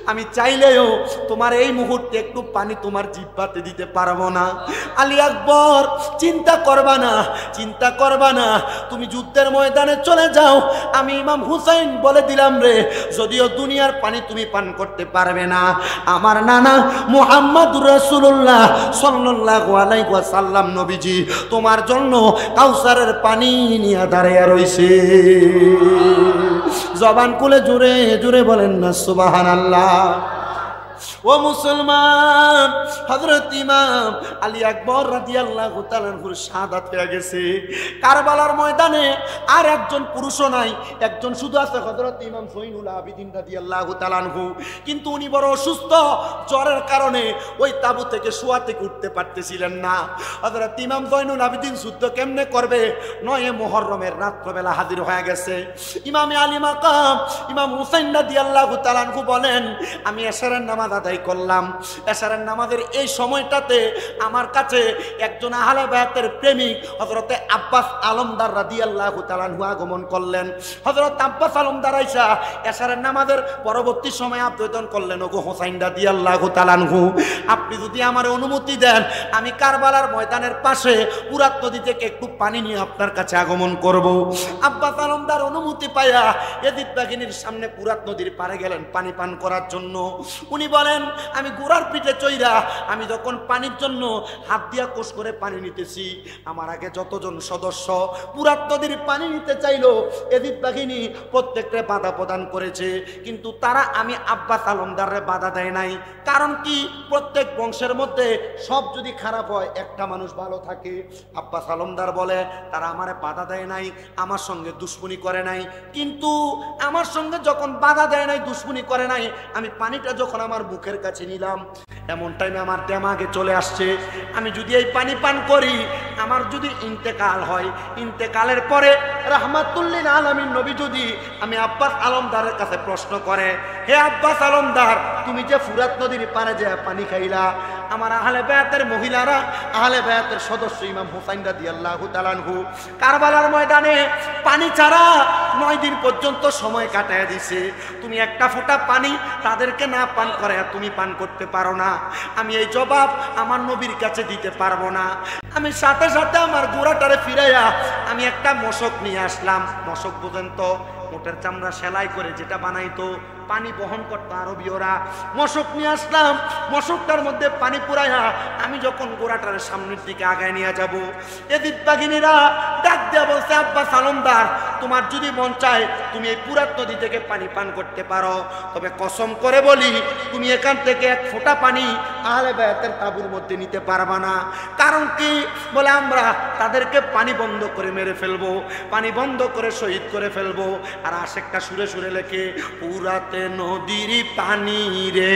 আমি চাইলেও তোমার এই মুহূর্তে একটু পানি তোমার জিহ্বাতে দিতে পারবো না। আলী আকবর চিন্তা করবা না, চিন্তা করবা না, তুমি যুদ্ধের ময়দানে চলে যাও। আমি ইমাম হুসাইন বলে দিলাম রে, যদিও দুনিয়ার পানি তুমি পান করতে পারবে না, আমার নানা মুহাম্মদুর রাসূলুল্লাহ সাল্লাল্লাহু আলাইহি ওয়াসাল্লাম নবীজি তোমার জন্য কাউসারের পানি নিয়ে দাঁড়িয়ে রইছে। জবান খুলে জোরে জোরে বলেন না সুবহানাল্লাহ। ও মুসলমান, হযরত ইমাম আলী আকবর রাদিয়াল্লাহু তাআলা আনহুর শাহাদাত হয়ে গেছে। কারবালার ময়দানে আর একজন পুরুষও নাই, একজন শুধু আছে হযরত ইমাম জয়নুল আবিদিন রাদিয়াল্লাহু তাআলা আনহু। কিন্তু উনি বড় অসুস্থ, জ্বরের কারণে ওই তাঁবু থেকে শোয়া থেকে উঠতে পারতেছিলেন না। হযরত ইমাম জয়নুল আবিদিন যুদ্ধ কেমনে করবে? 9 মুহররমের রাত্রবেলা হাজির হয়ে গেছে। ইমামে আলী মাকাম ইমাম হুসাইন রাদিয়াল্লাহু তাআলা আনহু বলেন আমি এশারের নামাজ আদায় করলাম। এশারের নামাজের এই সময়টাতে আমার কাছে একজন আহলে বায়াতের প্রেমিক হযরতে আব্বাস আলমদার রাদিয়াল্লাহু তাআলা আনহু আগমন করলেন। হযরত আব্বাস আলমদার আইসা এশারের নামাজের পরবর্তী সময় আবেদন করলেন ওগো হুসাইন রাদিয়াল্লাহু তাআলা আনহু আপনি যদি আমার অনুমতি দেন আমি কারবালার ময়দানের পাশে ফুরাত নদী থেকে একটু পানি নিয়ে আপনার কাছে আগমন করব। আব্বাস আলমদার অনুমতি পাইয়া এজিদ বাহিনীর সামনে ফুরাত নদীর পাড়ে গেলেন পানি পান করার জন্য। উনি বলেন আমি ঘোড়ার পিঠে চইরা আমি যখন পানির জন্য হাত দিয়া কোষ করে পানি নিতেছি, আমার আগে যতজন সদস্য ফুরাত নদীর পানি নিতে চাইলো এজিদ বাহিনী প্রত্যেকটা বাধা প্রদান করেছে, কিন্তু তারা আমি আব্বাস আলমদারে বাধা দেয় নাই। কারণ কি? প্রত্যেক বংশের মধ্যে সব যদি খারাপ হয় একটা মানুষ ভালো থাকে। আব্বাস আলমদার বলে তারা আমারে বাধা দেয় নাই, আমার সঙ্গে দুশ্মনী করে নাই, কিন্তু আমার সঙ্গে যখন বাধা দেয় নাই দুশ্মনী করে নাই আমি পানিটা যখন আমার মুখের কাছে নিলাম এমন টাইমে আমার দেমাগে চলে আসছে আমি যদি এই পানি পান করি আমার যদি ইন্তেকাল হয়, ইন্তেকালের পরে রাহমাতুল্লিল আলামিন নবী যদি আমি আব্বাস আলমদারের কাছে প্রশ্ন করে হে আব্বাস আলমদার তুমি যে ফুরাত নদীর পারে যে পানি খাইলা আমার আহলে বায়াতের মহিলারা, আহলে বায়াতের সদস্য ইমাম হুসাইন রাদিয়াল্লাহু তাআলা আনহু কারবালার ময়দানে পানি ছাড়া 9 দিন পর্যন্ত সময় কাটায় দিছে। তুমি একটা ফোঁটা পানি তাদেরকে না পান করে তুমি পান করতে পারো না। আমি এই জবাব আমার নবীর কাছে দিতে পারবো না। আমি সাথে সাথে আমার গোড়াটারে ফিরাইয়া আমি একটা মশক নিয়ে আসলাম। মশক বোঝেন তো, মোটের চামড়া সেলাই করে যেটা বানাইতো, পানি বহন করতো আরবীয়রা। মশক নিয়ে আসলাম, মশকটার মধ্যে পানি পুরাইয়া আমি যখন গোড়াটার সামনের দিকে আগায় নিয়ে যাব, এদিক বাগিনীরা ডাক দেয়া বলছে, আব্বা সালমদার, তোমার যদি মন চায় তুমি এই পুরাত নদী থেকে পানি পান করতে পারো, তবে কসম করে বলি তুমি এখান থেকে এক ফোঁটা পানি আহলে বায়াতের তাঁবুর মধ্যে নিতে পারবা না। কারণ কি? বলে আমরা তাদেরকে পানি বন্ধ করে মেরে ফেলবো, পানি বন্ধ করে শহীদ করে ফেলবো। আর আশেকটা সুরে সুরে লেখে, পুরাতে নদীর পানি রে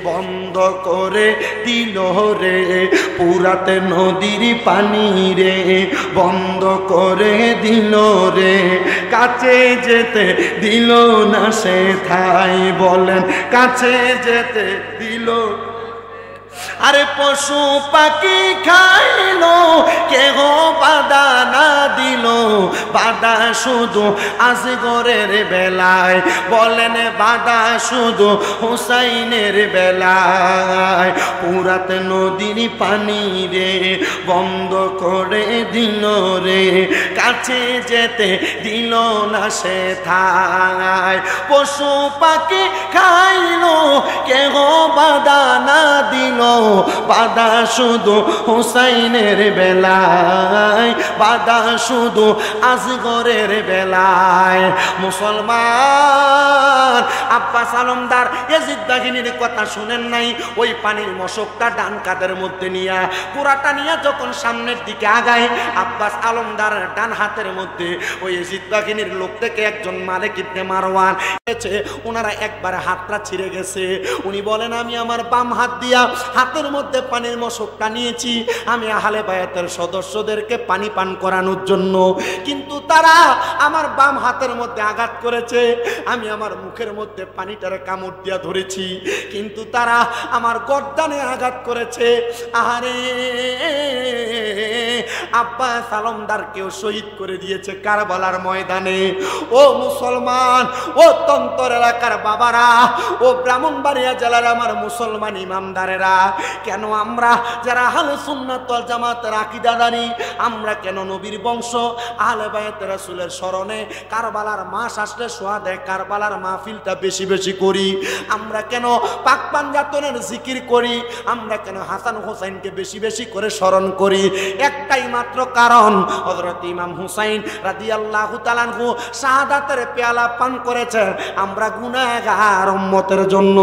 বন্ধ করে দিল রে, পুরাতে নদীর পানি রে বন্ধ করে দিল রে, কাছে যেতে দিল না সে ঠাই, বলেন কাছে যেতে দিল। আরে পশু পাখি খাইলো কেহ বাধা না দিল, বাধা শুধু আসগরের বেলায়, বলেন বাধা শুধু হুসাইনের বেলায়। পুরাত নদীর পানি রে বন্ধ করে দিল রে, কাছে যেতে দিল না সে ঠাই, পশু পাখি খাইলো কেহ বাধা না দিল, বাধা শুধু হুসাইনের বেলায়, বাধা শুধু আসগরের বেলায়। মুসলমান আব্বাস আলমদার ইয়াজিদ বাহিনীর কথা শুনেন নাই? ওই পানির মশকটা ডান কাঁধের মধ্যে নিয়া পুরাটা নিয়ে যখন সামনের দিকে আগায়, আব্বাস আলমদার ডান হাতের মধ্যে ওই ইয়াজিদ বাহিনীর লোক থেকে একজন মালিক ইবনে মারওয়ান এসে, ওনারা একবার হাতটা ছিঁড়ে গেছে। উনি বলেন, আমি আমার বাম হাত দিয়া হাতের মধ্যে পানির মশকটা নিয়েছি আমি আহলে বায়াতের সদস্যদেরকে পানি পান করানোর জন্য, কিন্তু তারা আমার বাম হাতের মধ্যে আঘাত করেছে, আমি আমার মুখের মধ্যে পানিটারে কামড় দিয়া ধরেছি, কিন্তু তারা আমার গর্দানে আঘাত করেছে। আহারে, আব্বাস আলমদারকেও শহীদ করে দিয়েছে কারবালার ময়দানে। ও মুসলমান, ও তন্তর এলাকার বাবারা, ও ব্রাহ্মণবাড়িয়া জেলার আমার মুসলমান ইমামদারেরা, কেন আমরা যারা আহলে সুন্নাত ওয়াল জামাতের আকীদাদারী, আমরা কেন নবীর বংশ আহলে বায়াত রাসূলের স্মরণে কারবালার মাস আসলে সোয়াদে কারবালার মাহফিলটা বেশি বেশি করি? আমরা কেন পাক পাঞ্জাতনের জিকির করি? আমরা কেন হাসান হোসেনকে বেশি বেশি করে স্মরণ করি? একটাই মাত্র কারণ, হযরত ইমাম হুসাইন রাদিয়াল্লাহু তাআলা আনহু শাহাদাতের পেয়ালা পান করেছেন আমরা গুনাহগার উম্মতের জন্য।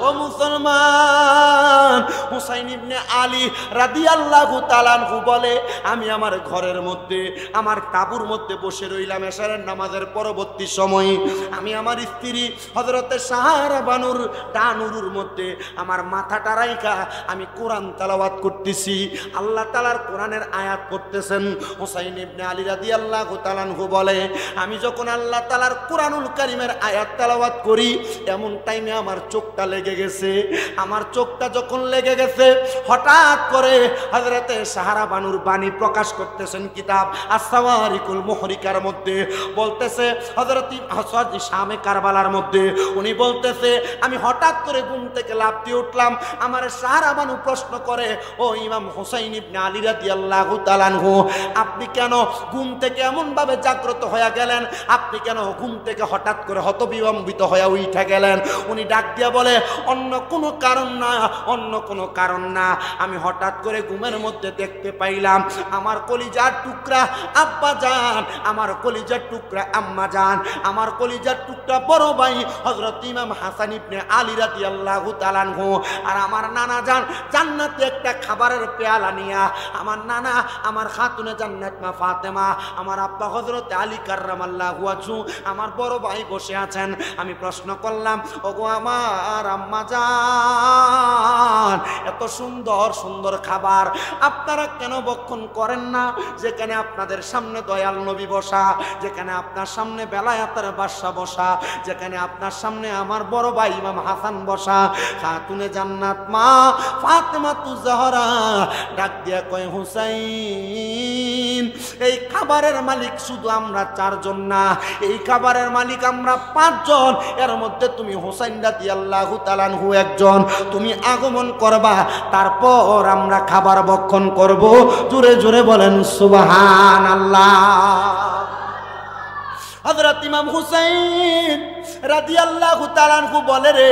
ও মুসলমান, হুসাইন ইবনে আলী রাদিয়াল্লাহু তাআলা আনহু বলে, আমি আমার ঘরের মধ্যে আমার তাঁবুর মধ্যে বসে রইলাম এশারের নামাজের পরবর্তী সময়ে। আমি আমার স্ত্রী হযরতে সাহারা বানুর ডানুরুর মধ্যে আমার মাথাটা রাইখা আমি কোরআন তেলাওয়াত করতেছি। আল্লাহ তাআলার কোরআনের আয়াত পড়তেছেন। হুসাইন ইবনে আলী রাদিয়াল্লাহু তাআলা আনহু বলে, আমি যখন আল্লাহ তাআলার কোরআনুল কারীমের আয়াত তেলাওয়াত করি, এমন টাইমে আমার চোখটা লেগে গেছে। আমার চোখটা যখন লেগে গেছে, হঠাৎ করে হযরতে সাহারা বানুর বাণী প্রকাশ করতেছেন কিতাব আস-সাওয়ারিকুল মুহরিকার মধ্যে, বলতেছে হযরত শামে কারবালার মধ্যে উনি বলতেছে, আমি হঠাৎ করে ঘুম থেকে লাফ দিয়ে উঠলাম। আমার সাহারা বানু প্রশ্ন করে, ও ইমাম হুসাইন ইবনে আলী রাদিয়াল্লাহু তাআলা আনহু, আপনি কেন ঘুম থেকে এমন ভাবে জাগ্রত হয়ে গেলেন? আপনি কেন ঘুম থেকে হঠাৎ করে হতবিলম্বিত হয়ে উঠে গেলেন? উনি ডাক দিয়া বলে, অন্য কোনো কারণ না, অন্য কোনো কারণ না, আমি হঠাৎ করে ঘুমের মধ্যে দেখতে পাইলাম আমার কলিজার টুকরা আব্বা জান, আমার কলিজার টুকরা আম্মা জান, আমার কলিজার টুকরা বড় ভাই হযরত ইমাম হাসান ইবনে আলী রাদিয়াল্লাহু তাআলা আনহু আর আমার নানা জান জান্নাতে একটা খাবারের খাবারের পেয়ালা নিয়া আমার নানা আমার খাতুনে জান্নাত মা ফাতেমা, আমার আব্বা হযরত আলী কাররামাল্লাহু ওয়াজহু, আমার বড় ভাই বসে আছেন। আমি প্রশ্ন করলাম, ওগো আমার আম্মা জান, এত সুন্দর সুন্দর খাবার আপনারা কেন ভক্ষণ করেন না? যেখানে আপনাদের সামনে দয়াল নবী বসা, যেখানে আপনার সামনে বেলায়েতের বাদশা বসা, যেখানে আপনার সামনে আমার বড় ভাই ইমাম হাসান বসা। খাতুনে জান্নাত মা ফাতেমাতুজ জাহরা ডাক দিয়া কয়, হুসাইন, এই খাবারের মালিক শুধু আমরা 4 জন না, এই খাবারের মালিক আমরা 5 জন। এর মধ্যে তুমি হুসাইন রাদিয়াল্লাহু তাআলা আনহু একজন। তুমি আগমন করবা, তারপর আমরা খাবার ভক্ষণ করব। জোরে জোরে বলেন সুবহানাল্লাহ। হযরত ইমাম হুসাইন রাদিয়াল্লাহু তাআলা আনহু বলে, রে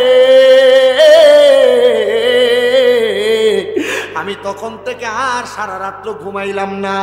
আমি তখন থেকে আর সারা রাত্র ঘুমাইলাম না।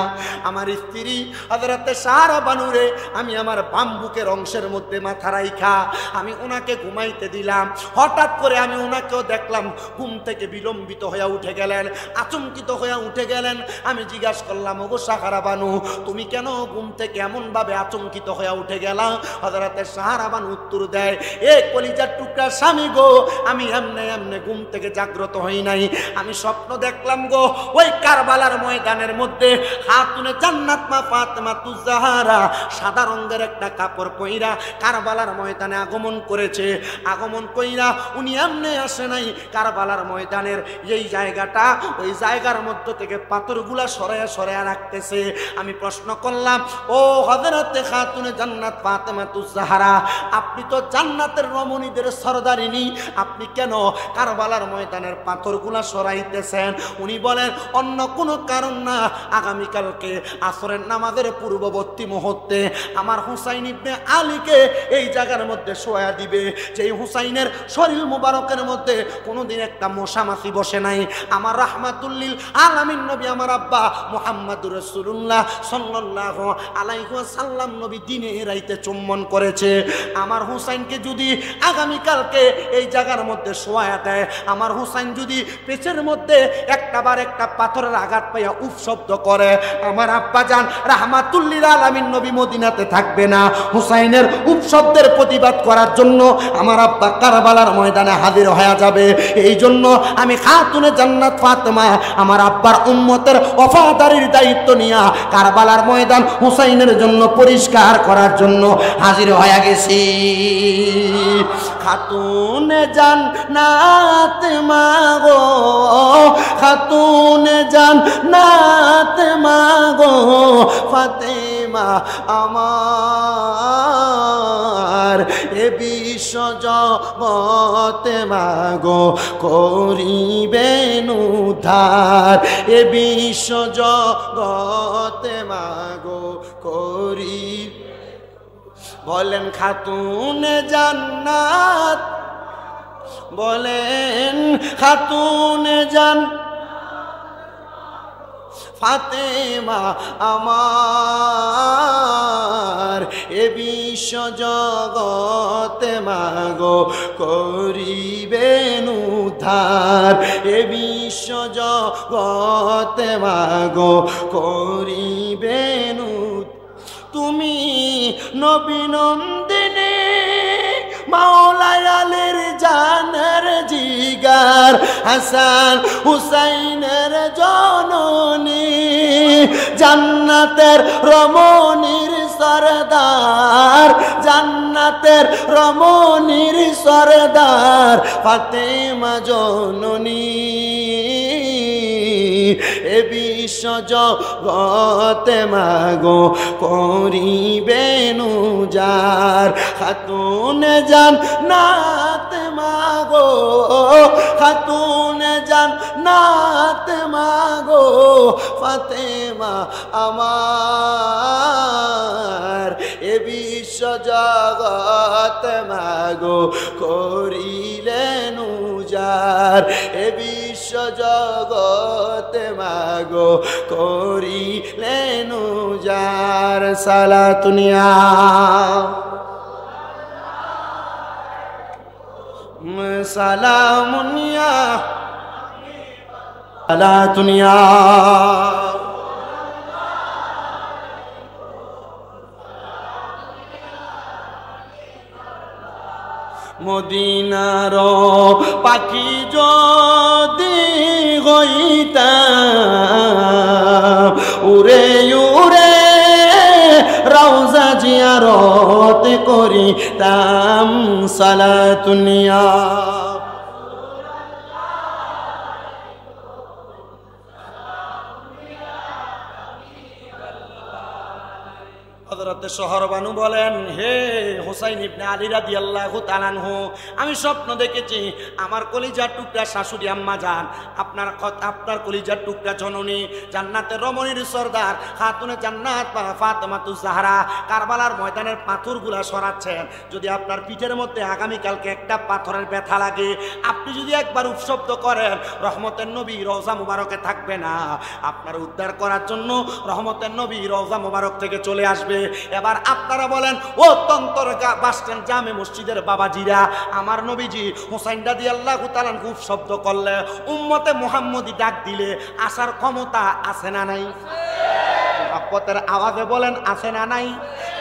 আমার স্ত্রী হযরতে সারা বানুরে আমি আমার বাম্বুকের অংশের মধ্যে মাথা রাইখা আমি ওনাকে ঘুমাইতে দিলাম। হঠাৎ করে আমি ওনাকেও দেখলাম ঘুম থেকে বিলম্বিত হয়ে উঠে গেলেন, আচমকিত হয়ে উঠে গেলেন। আমি জিজ্ঞাসা করলাম, ওগো সাহারা বানু, তুমি কেন ঘুম থেকে এমনভাবে আচমকিত হয়ে উঠে গেলা? হযরতে সাহারা বানু উত্তর দেয়, এ কলিজার টুকরা স্বামী গো, আমি এমনে এমনে ঘুম থেকে জাগ্রত হই নাই। আমি স্বপ্ন দেখলাম গো, ওই কারবালার ময়দানের মধ্যে খাতুনে জান্নাত মা ফাতেমাতুজ জাহরা সাদা রঙের একটা কাপড় পইরা কারবালার ময়দানে আগমন করেছে। আগমন কইরা উনি এমনি আসে নাই, কারবালার ময়দানের এই জায়গাটা, ওই জায়গার মধ্য থেকে পাথরগুলা সরায়া সরায়া রাখতেছে। আমি প্রশ্ন করলাম, ও হযরতে খাতুনে জান্নাত ফাতেমাতুজ জাহরা, আপনি তো জান্নাতের রমণীদের সরদারিনী, আপনি কেন কারবালার ময়দানের পাথরগুলা সরাইতেছেন? উনি বলেন, অন্য কোনো কারণ না, আগামীকালকে আসরের নামাজের পূর্ববর্তী মুহূর্তে আমার হুসাইন ইবনে আলীকে এই জায়গার মধ্যে শোয়া দিবে। যেই হুসাইনের শরীর মুবারকের মধ্যে কোনোদিন একটা মশা মাছি বসে নাই। আমার রাহমাতুল আলামিন নবী, আমার আব্বা মুহাম্মদুর রাসূলুল্লাহ সাল্লাল্লাহু আলাইহি ওয়াসাল্লাম নবী দিনে রাইতে চুম্বন করেছে। আমার হুসাইনকে যদি আগামীকালকে এই জায়গার মধ্যে শোয়া দেয়, আমার হুসাইন যদি পেটের মধ্যে একটাবার একটা পাথরের আঘাত পাইয়া উফ শব্দ করে, আমার আব্বা জান রাহমাতুল আলামিন নবী মদিনাতে থাকবে না। হুসাইনের উফ শব্দের প্রতিবাদ করার জন্য আমার আব্বা কারবালার ময়দানে হাজির হয়ে যাবে। এই জন্য আমি খাতুনে জান্নাত ফাতেমা আমার আব্বার উম্মতের ওফাদারির দায়িত্ব নিয়া কারবালার ময়দান হুসাইনের জন্য পরিষ্কার করার জন্য হাজির হয়ে গেছি। খাতুনে জান্নাত মাগো, খাতুনে জান্নাত মাগো ফাতেমা আমার, এ বিশ্ব জগতে মাগো করিবেন উদ্ধার, এ বিশ্ব জগতে মাগো করি। বলেন খাতুনে জান্নাত, বলেন খাতুনে জান্নাত ফাতেমা আমার, এ বিশ্ব জগতে মাগো করিবেন উদ্ধার, এ বিশ্ব জগতে মাগো করিবেন। তুমি নবী নন্দিনী মাওলায় আলীর জানের জিগার, হাসান হুসাইনের জননী, জান্নাতের রমণীর সরদার, জান্নাতের রমণীর সরদার ফাতেমা জননী, এ বিশ্ব জগতে মাগো করিবেন উজার। খাতুনে জান্নাত মাগো, খাতুনে জান্নাত মাগো ফাতেমা আমার, এ বিশ্ব জগতে মাগো করিলেন উজার, এ বিশ্ব জগতে মাগো করিলেন উজার। সালাতুনিয়া সালামুনিয়া আলা দুনিয়া মদিনার পাখি যদি হইতাম উড়ে উড়ে রওজা জিয়ারত করিতাম সালাতুনিয়া হযরত শহরবানু বলেন, হে হুসাইন ইবনে আলী রাদিয়াল্লাহু তাআলা আনহু, আমি স্বপ্ন দেখেছি আমার কলিজার টুকরা শাশুড়ি আম্মা জান, আপনার কলিজার টুকরা জননী জান্নাতের রমণীর সরদার খাতুনে জান্নাত ফাতেমাতুজ জাহরা কারবালার ময়দানের পাথরগুলা সরাচ্ছেন। যদি আপনার পিঠের মধ্যে আগামীকালকে একটা পাথরের ব্যথা লাগে, আপনি যদি একবার উপশব্দ করেন, রহমতের নবী রওজা মুবারকে থাকবে না, আপনার উদ্ধার করার জন্য রহমতের নবী রওজা মুবারক থেকে চলে আসবে। এবার আপনারা বলেন, ও তন্তরগা বাসস্ট্যান্ড জামে মসজিদের বাবাজিরা, আমার নবীজি হুসাইন রাদিয়াল্লাহু তাআলা খুব শব্দ করলে, উম্মতে মুহাম্মদী ডাক দিলে আসার ক্ষমতা আছে না নাই? মোহাব্বতের আওয়াজে বলেন, আছে না নাই?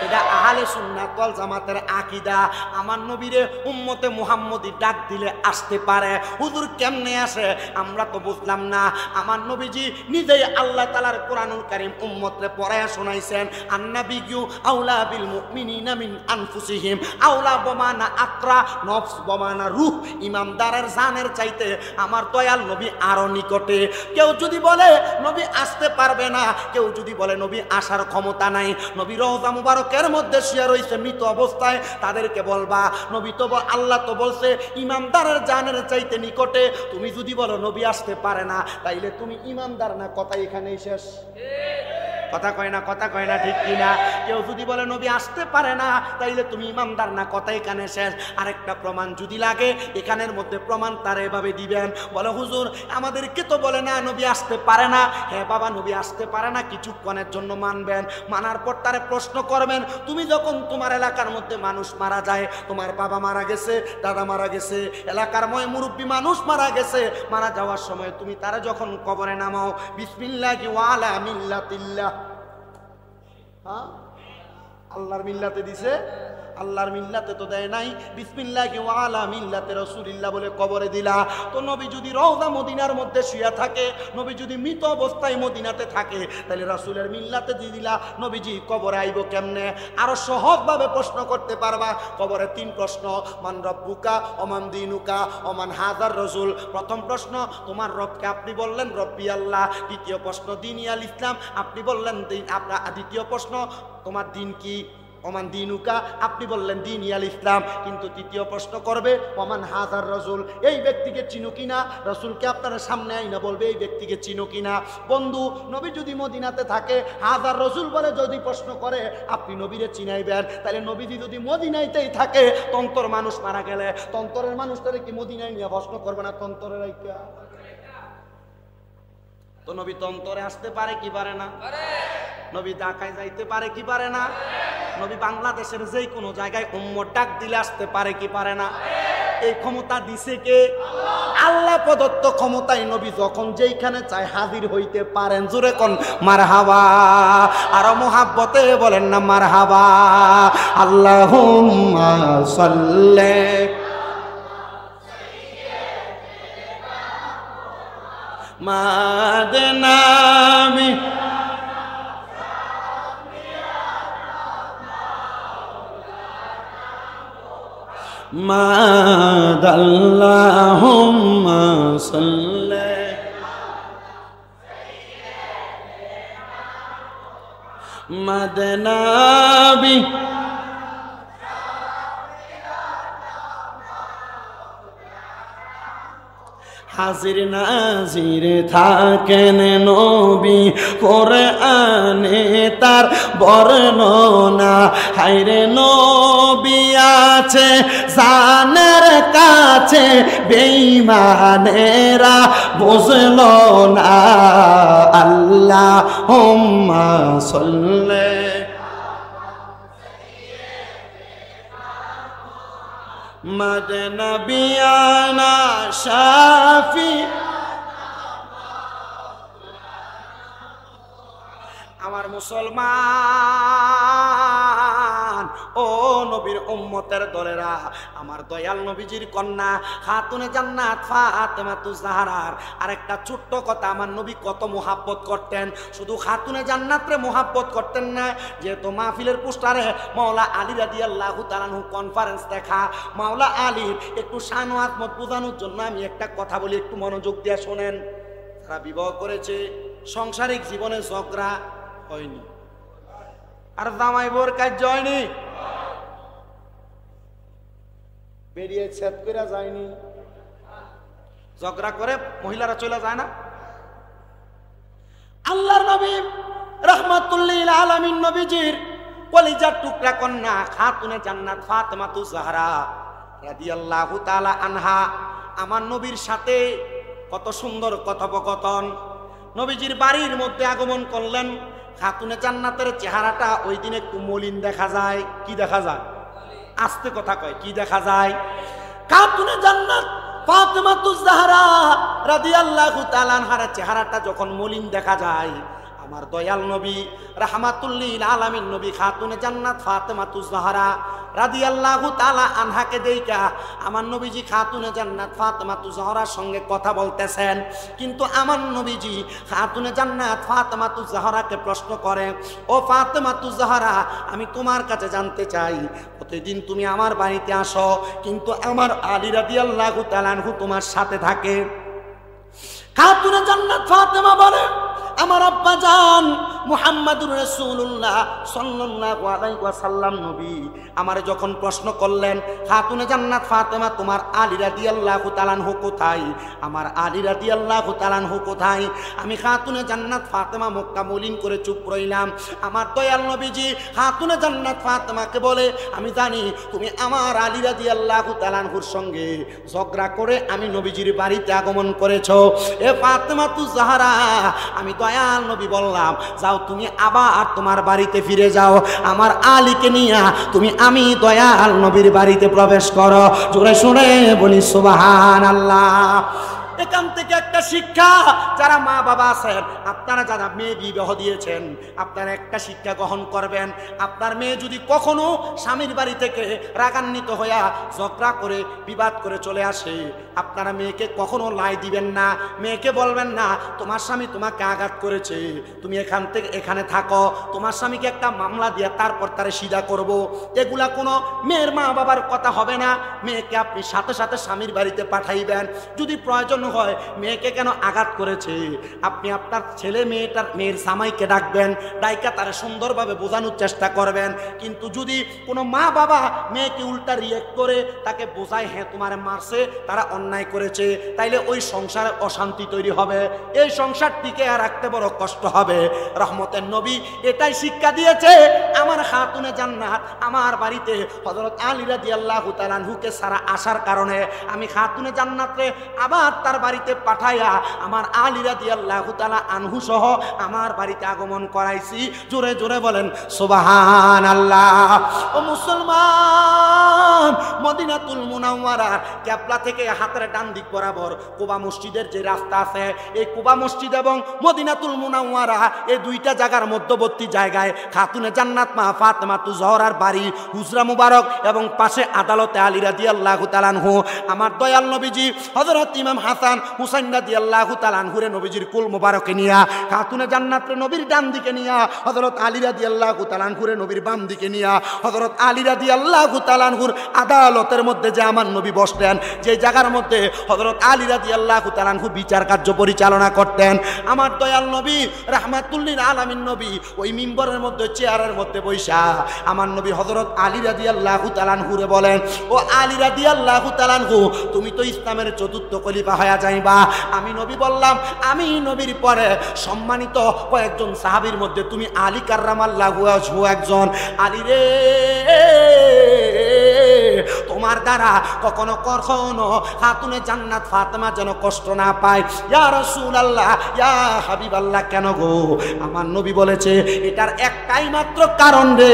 এটা আহলে সুন্নাত ওয়াল জামাতের আকীদা। আমার নবীরে উম্মতে মুহাম্মদী ডাক দিলে আসতে পারে। হুজুর কেমনে আসে আমরা তো বুঝলাম না। আমার নবীজি নিজেই আল্লাহ তাআলার কোরআনুল কারীম উম্মতরে পড়ায়া শোনাইছেন, আন্নাবিয়্যু আউলা বিল মুমিনিনা মিন আনফুসিহিম, আউলা বমানা আত্রা নফস বমানা রূহ, ইমানদারের জানের চাইতে আমার দয়াল নবী আরো নিকটে। কেউ যদি বলে নবী আসতে পারবে না, কেউ যদি বলে নবী আসার ক্ষমতা নাই, নবী রওজা মুবারকের মধ্যে শুয়ে রইছে মৃত অবস্থায়, তাদেরকে বলবা নবী তো আল্লাহ তো বলছে ইমানদারের জানের চাইতে নিকটে। তুমি যদি বলো নবী আসতে পারে না, তাইলে তুমি ইমানদার না, কথা এখানেই শেষ। কথা কয় না, কথা কয় না, ঠিক কিনা? কেউ যদি বলে নবী আসতে পারে না, তাইলে তুমি ইমানদার না, কথা এখানে শেষ। আরেকটা প্রমাণ যদি লাগে, এখানের মধ্যে প্রমাণ তারা এভাবে দিবেন, বলে হুজুর আমাদেরকে তো বলে না নবী আসতে পারে না। হ্যাঁ বাবা, নবী আসতে পারে না, কিছুক্ষণের জন্য মানবেন, মানার পর তারে প্রশ্ন করবেন, তুমি যখন তোমার এলাকার মধ্যে মানুষ মারা যায়, তোমার বাবা মারা গেছে, দাদা মারা গেছে, এলাকার মুরব্বী মানুষ মারা গেছে, মারা যাওয়ার সময় তুমি তারা যখন কবরে নামাও, বিসমিল্লাহি ওয়া আলা মিল্লাতিল্লাহ, হ্যাঁ আল্লাহর মিল্লাতে দিছে, আল্লাহর মিল্লাতে তো দেয় নাই, বিসমিল্লাহি ওয়া আলা মিল্লাতে রাসূলিল্লাহ বলে কবরে দিলা। তো নবী যদি রওজা মদিনার মধ্যে শুয়ে থাকে, নবী যদি মৃত অবস্থায় মদিনাতে থাকে, তাহলে রাসূলের মিল্লাতে দিয়ে দিলা, নবীজি কবরে আইব কেমনে? আরো সহজভাবে প্রশ্ন করতে পারবা। কবরে 3 প্রশ্ন, মান রব্বুকা ওমান দীনুকা ওমান হাযার রাসূল। প্রথম প্রশ্ন, তোমার রবকে, আপনি বললেন রব্বি আল্লাহ। দ্বিতীয় প্রশ্ন, দীনি আল ইসলাম, আপনি বললেন দিন। আপনার দ্বিতীয় প্রশ্ন, তোমার দিন কি? ওমান দিনুকা, আপনি বললেন দিন ইয়াল ইসলাম। কিন্তু তৃতীয় প্রশ্ন করবে, ওমান হাজার রাসূল, এই ব্যক্তিকে চিনো কিনা? রাসূলকে আপনারা সামনে আইনা বলবে এই ব্যক্তিকে চিনো কিনা। বন্ধু, নবী যদি মদিনাতে থাকে, হাজার রাসূল বলে যদি প্রশ্ন করে, আপনি নবীরে চিনাইবেন। তাহলে নবীজি যদি মদিনাইতেই থাকে, তন্তর মানুষ মারা গেলে তন্তরের মানুষটারে কি মদিনায় নিয়ে প্রশ্ন করবে না? তন্তরের আইকা তো নবী তন্তরে আসতে পারে কি পারে না? নবী ঢাকায় যাইতে পারে কি পারে না? নবী বাংলাদেশের যে কোনো জায়গায় উম্মত ডাক দিলে আসতে পারে কি পারে না? এই ক্ষমতা দিছে কে? আল্লাহ প্রদত্ত ক্ষমতায় নবী যখন যেইখানে চায় হাজির হইতে পারেন। জোরে কোন মারহাবা, আরো মুহাব্বতে বলেন না মারহাবা। আল্লাহুম্মা সাল্লি মাদনামি মাদাল্লাহুম্মা সাল্লি মাদনাবি হাজির নাজির থাকেন নবী, কোরআনে তার বর্ণনা। হায়রে নবী আছে জানের কাছে, বেঈমানেরা বুঝল না। আল্লাহুম্মা সাল্লি মাদনবিয়ানা শাফি আমার মুসলমান ও নবীর উম্মতের দলেরা, আমার দয়াল নবীজির কন্যা খাতুনে জান্নাত ফাতেমাতুজ জাহরার আরেকটা ছোট্ট কথা, আমার নবী কত মুহাব্বত করতেন। শুধু খাতুনে জান্নাতরে মুহাব্বত করতেন না, যেহেতু মাহফিলের পোস্টারে মাওলা আলী রাদিয়াল্লাহু তাআলা আনহু কনফারেন্স দেখা, মাওলা আলীর একটু শান ও আজমত বোঝানোর জন্য আমি একটা কথা বলি, একটু মনোযোগ দিয়ে শোনেন। তারা বিবাহ করেছে, সাংসারিক জীবনে ঝগড়া হয়নি, আর জামাই বোর কাজ হয়নি, বেরিয়ে ছেদ করে যায়নি। ঝগড়া করে মহিলারা চলে যায় না? আল্লাহর নবী রাহমাতুল্লিল আলামিন নবীজির কলিজার টুকরা কন্যা খাতুনে জান্নাত ফাতেমাতুজ জাহরা রাদিয়াল্লাহু তাআলা আনহা আমার নবীর সাথে কত সুন্দর কথোপকথন। নবীজির বাড়ির মধ্যে আগমন করলেন। খাতুনে জান্নাতের চেহারাটা ওই দিন একটু মলিন দেখা যায়। কি দেখা যায়? আস্তে কথা কয়, কি দেখা যায়? খাতুনে জান্নাত ফাতেমাতুজ জাহরা রাদিয়াল্লাহু তাআলা আনহার চেহারাটা যখন মলিন দেখা যায়, আমার দয়াল নবী রাহমাতুল্লিল আলামিন নবী খাতুনে জান্নাত ফাতেমাতুজ জাহরা রাদিয়াল্লাহু তাআলা আনহাকে দেইখা আমার নবীজি খাতুনে জান্নাত ফাতেমাতুজ জাহরার সঙ্গে কথা বলতেছেন। কিন্তু আমার নবীজি খাতুনে জান্নাত ফাতেমাতুজ জাহরাকে প্রশ্ন করে, ও ফাতেমাতুজ জাহরা, আমি তোমার কাছে জানতে চাই, প্রতিদিন তুমি আমার বাড়িতে আসো, কিন্তু আমার আলী রাদিয়াল্লাহু তাআলা আনহু তোমার সাথে থাকে। খাতুনে জান্নাত ফাতেমা বলে, আমার আব্বা জান মুহাম্মাদুর রাসূলুল্লাহ সাল্লাল্লাহু আলাইহি ওয়াসাল্লাম নবী আমারে যখন প্রশ্ন করলেন, খাতুনে জান্নাত ফাতেমা, তোমার আলী রাদিয়াল্লাহু তাআলা আনহু কোথায়? আমার আলী রাদিয়াল্লাহু তাআলা আনহু কোথায়? আমি খাতুনে জান্নাত ফাতেমা মক্কা মলিন করে চুপ রইলাম। আমার দয়াল নবীজি খাতুনে জান্নাত ফাতেমাকে বলে, আমি জানি তুমি আমার আলী রাদিয়াল্লাহু তাআলা আনহুর সঙ্গে ঝগড়া করে আমি নবীজির বাড়িতে আগমন করেছো। এ ফাতেমাতুজ জাহরা, আমি দয়াল নবী বললাম, যাও তুমি আবার তোমার বাড়িতে ফিরে যাও, আমার আলীকে নিয়ে তুমি আমি দয়াল নবীর বাড়িতে প্রবেশ করো। জোরে শুনে বলি সুবহানাল্লাহ। এখান থেকে একটা শিক্ষা, যারা মা বাবা আছেন, আপনারা যারা মেয়ে বিবাহ দিয়েছেন, আপনারা একটা শিক্ষা গ্রহণ করবেন। আপনার মেয়ে যদি কখনো স্বামীর বাড়ি থেকে রাগান্বিত হইয়া ঝগড়া করে বিবাদ করে চলে আসে, আপনারা মেয়েকে কখনো লাই দিবেন না। মেয়েকে বলবেন না, তোমার স্বামী তোমাকে আঘাত করেছে, তুমি এখান থেকে এখানে থাকো, তোমার স্বামীকে একটা মামলা দিয়ে তারপর তারে সিধা করব। এগুলা কোনো মেয়ের মা বাবার কথা হবে না। মেয়েকে আপনি সাথে সাথে স্বামীর বাড়িতে পাঠাইবেন। যদি প্রয়োজন হয়, মেয়েকে কেন আঘাত করেছে, আপনি আপনার ছেলে মেয়ের জামাইকে ডাকবেন, ডাইকা তারা সুন্দরভাবে বোঝানোর চেষ্টা করবেন। কিন্তু যদি কোনো মা বাবা মেয়েকে উল্টা রিয়েক্ট করে তাকে বোঝায়, হ্যাঁ তোমার মারছে, তারা অন্যায় করেছে, তাইলে ওই সংসারে অশান্তি তৈরি হবে, এই সংসার টিকে রাখতে বড় কষ্ট হবে। রহমতের নবী এটাই শিক্ষা দিয়েছে। আমার খাতুনে জান্নাত আমার বাড়িতে হযরত আলী রাদিয়াল্লাহু তাআলা আনহুকে সারা আসার কারণে আমি খাতুনে জান্নাতরে আবার তার বাড়িতে পাঠাইয়া আমার আলী রাদিয়াল্লাহু তাআলা আনহু সহ আমার বাড়িতে আগমন করাইছি। জোরে জোরে বলেন সুবহানাল্লাহ। ও মুসলমান, মদিনাতুল মুনাওয়ারার কিবলা থেকে হাতের ডান দিক বরাবর কুবা মসজিদের যে রাস্তা আছে, এই কুবা মসজিদ এবং মদিনাতুল মুনাওয়ারা এই দুইটা জায়গার মধ্যবর্তী জায়গায় খাতুনে জান্নাত মা ফাতেমাতুজ জাহরার বাড়ি, হুজরা মুবারক, এবং পাশে আদালতে আলী রাদিয়াল্লাহু তাআলা আনহু। আমার দয়াল নবীজি হযরত ইমাম হাসান হুসাইন রাদিয়াল্লাহু তাআলা আনহুরে নবীজির কুল মুবারকে নিয়া খাতুনে জান্নাতরে নবীর ডান দিকে নিয়া, হযরত আলী রাদিয়াল্লাহু তাআলা আনহুরে নবীর বাম দিকে নিয়া, হযরত আলী রাদিয়াল্লাহু তাআলা আনহুর আদালতের মধ্যে যে আমার নবী বসতেন, যে জায়গার মধ্যে হযরত আলী রাদিয়াল্লাহু তাআলা আনহু বিচার কার্য পরিচালনা করতেন, আমার দয়াল নবী রাহমাতুল্লিল আলামিন নবী ওই মিম্বরের মধ্যে চেয়ারের মধ্যে বৈশা আমার নবী হযরত আলী রাদিয়াল্লাহু তাআলা আনহুরে বলেন, ও আলী রাদিয়াল্লাহু তাআলা আনহু, তুমি তো ইসলামের চতুর্থ খলিফা হয়ে যাইবা। আমি নবী বললাম, আমি নবীর পরে সম্মানিত কয়েকজন সাহাবীর মধ্যে তুমি আলী কাররামাল্লাহু ওয়াজহু একজন। আলী রে, তোমার তোমার দ্বারা কখনো কখনো খাতুনে জান্নাত ফাতেমা যেন কষ্ট না পায়। ইয়া রাসূলুল্লাহ, ইয়া হাবিবাল্লাহ, কেন গো? আমার নবী বলেছে এটার একটাই মাত্র কারণ রে,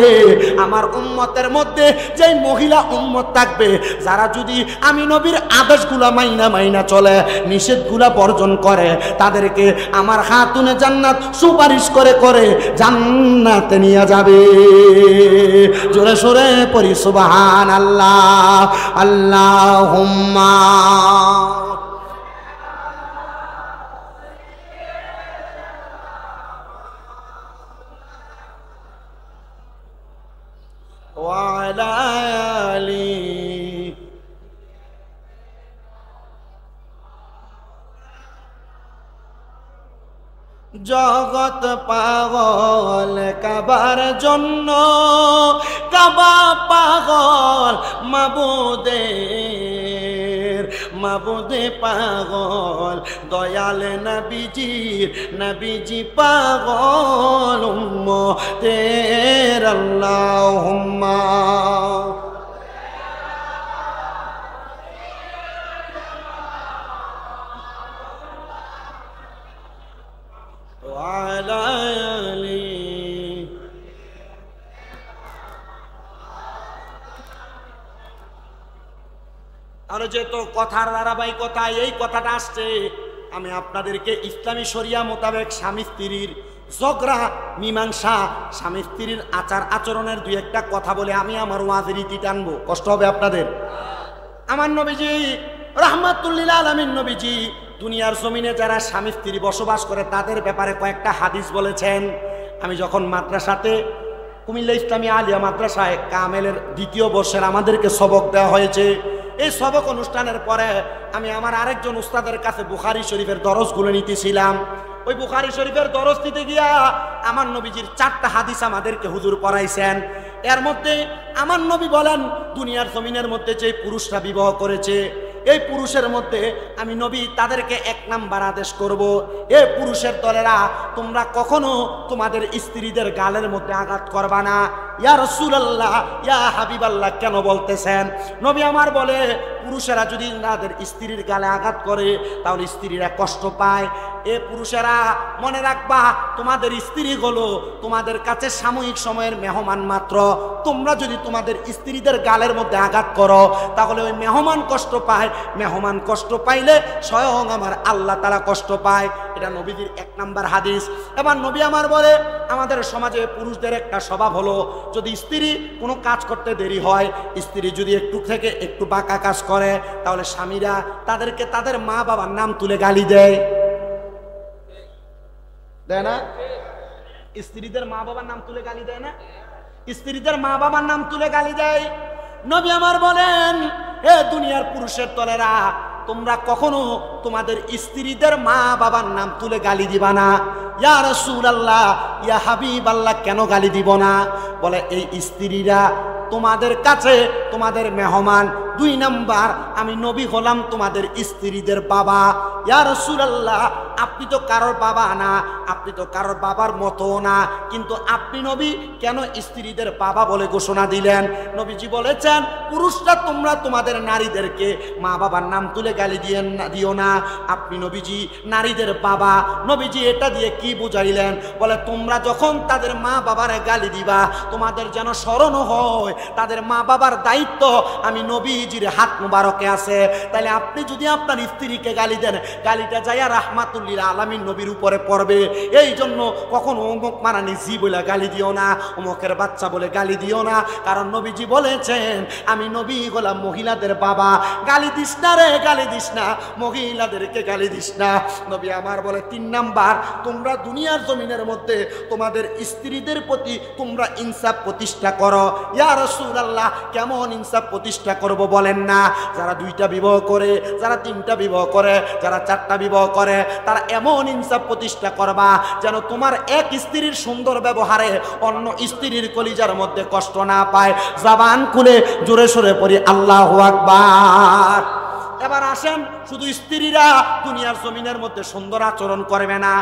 আমার উম্মতের মধ্যে যেই মহিলা উম্মত থাকবে যারা যদি আমি নবীর আদেশগুলা মাইনা চলে, নিষেধগুলা বর্জন করে, তাদেরকে আমার খাতুনে জান্নাত সুপারিশ করে করে জান্নাতে নিয়ে যাবে। জোরে সোরে পড়ি সুবহানাল্লাহ, আল্লাহুম্মা। ওয়ালা আলি জগৎ পাগল কাবার জন্য, কাবা পাগল মাবুদের, মাবুদে পাগল দয়াল নবীজির, নবীজি পাগল উম্মতের। আল্লাহুম্মা ওয়ালা আলি। আর যেহেতু কথার ধারাবাহিকতা এই কথাটা আসছে, আমি আপনাদেরকে ইসলামী শরিয়া মোতাবেক স্বামী স্ত্রীর ঝগড়া মীমাংসা, স্বামী স্ত্রীর আচার আচরণের দুই একটা কথা বলে আমি আমার ওয়াজের রীতি টানবো। কষ্ট হবে আপনাদের? আমার নবীজি রাহমাতুল লিল আলামিন নবীজি দুনিয়ার জমিনে যারা স্বামী স্ত্রী বসবাস করে তাদের ব্যাপারে কয়েকটা হাদিস বলেছেন। আমি যখন মাদ্রাসাতে কুমিল্লা ইসলামী আলিয়া মাদ্রাসায় কামেলের দ্বিতীয় বর্ষের আমাদেরকে সবক দেওয়া হয়েছে, এই সবক অনুষ্ঠানের পরে আমি আমার আরেকজন উস্তাদের কাছে বুখারী শরীফের দরজগুলো নিতেছিলাম। ওই বুখারী শরীফের দরজ দিতে গিয়া আমার নবীজির 4টা হাদিস আমাদেরকে হুজুর পড়াইছেন। এর মধ্যে আমার নবী বলেন দুনিয়ার জমিনের মধ্যে যে পুরুষরা বিবাহ করেছে, এই পুরুষের মধ্যে আমি নবী তাদেরকে 1 নাম্বার আদেশ করব, এ পুরুষের দলেরা তোমরা কখনো তোমাদের স্ত্রীদের গালের মধ্যে আঘাত করবা না। ইয়া রাসূলুল্লাহ, ইয়া হাবিবাল্লাহ, কেন বলতেছেন? নবী আমার বলে পুরুষেরা যদি তাদের স্ত্রীর গালে আঘাত করে তাহলে স্ত্রীরা কষ্ট পায়। এ পুরুষেরা মনে রাখবা তোমাদের স্ত্রীগুলো তোমাদের কাছে সাময়িক সময়ের মেহমান মাত্র। তোমরা যদি তোমাদের স্ত্রীদের গালের মধ্যে আঘাত করো তাহলে ওই মেহমান কষ্ট পায়, মেহমান কষ্ট পাইলে স্বয়ং আমার আল্লাহ তাআলা কষ্ট পায়। এটা নবীজির 1 নাম্বার হাদিস। এবার নবী আমার বলে আমাদের সমাজে পুরুষদের একটা স্বভাব হলো যদি স্ত্রী কোনো কাজ করতে দেরি হয়, স্ত্রী যদি একটু থেকে একটু বাঁকা কাজ করে তাহলে স্বামীরা তাদেরকে তাদের মা বাবার নাম তুলে গালি দেয়, দেয় না? স্ত্রীদের মা বাবার নাম তুলে গালি দেয় না? স্ত্রীদের মা বাবার নাম তুলে গালি দেয়। নবী আমার বলেন হে দুনিয়ার পুরুষের দলেরা তোমরা কখনো তোমাদের স্ত্রীদের মা বাবার নাম তুলে গালি দিবা না। ইয়া রাসূলুল্লাহ, ইয়া হাবিবাল্লাহ, কেন গালি দিব না? বলে এই স্ত্রীরা তোমাদের কাছে তোমাদের মেহমান। 2 নাম্বার আমি নবী হলাম তোমাদের স্ত্রীদের বাবা। ইয়া রাসূলুল্লাহ, আপনি তো কারোর বাবা না, আপনি তো কারোর বাবার মতো না, কিন্তু আপনি নবী কেন স্ত্রীদের বাবা বলে ঘোষণা দিলেন? নবীজি বলেছেন পুরুষরা তোমরা তোমাদের নারীদেরকে মা বাবার নাম তুলে গালি দিও না। আপনি নবীজি নারীদের বাবা। নবীজি এটা দিয়ে কি বুঝাইলেন? বলে তোমরা যখন তাদের মা বাবারে গালি দিবা তোমাদের যেন স্মরণ হয় তাদের মা বাবার দায়িত্ব আমি নবীজির হাত মুবারকে আছে। তাহলে আপনি যদি আপনার স্ত্রীকে গালি দেন, গালিটা যাইয়া রাহমাতুল লিল আলামিন নবীর উপরে পড়বে। এই জন্য কখনো অমুক মারানি জি বলে গালি দিও না, অমুকের বাচ্চা বলে গালি দিও না, কারণ নবীজি বলেছেন আমি নবী হলাম মহিলাদের বাবা। গালি দিস না রে, গালি দিস না, মহিলাদেরকে গালি দিস না। নবী আমার বলে 3 নাম্বার তোমরা দুনিয়ার জমিনের মধ্যে তোমাদের স্ত্রীদের প্রতি তোমরা ইনসাফ প্রতিষ্ঠা করো। ইয়া রাসূলুল্লাহ, কেমন ইনসাফ প্রতিষ্ঠা করব বলেন না? যারা 2টা বিবাহ করে, যারা 3টা বিবাহ করে, যারা 4টা বিবাহ করে, তারা এমন ইনসাফ প্রতিষ্ঠা করবা যেন তোমার এক স্ত্রীর সুন্দর ব্যবহারে অন্য স্ত্রীর কলিজার মধ্যে কষ্ট না পায়। জবান খুলে জোরে সোরে পড়ি আল্লাহু আকবার। এবার আসেন শুধু স্ত্রীরা দুনিয়ার জমিনের মধ্যে সুন্দর আচরণ করবে না,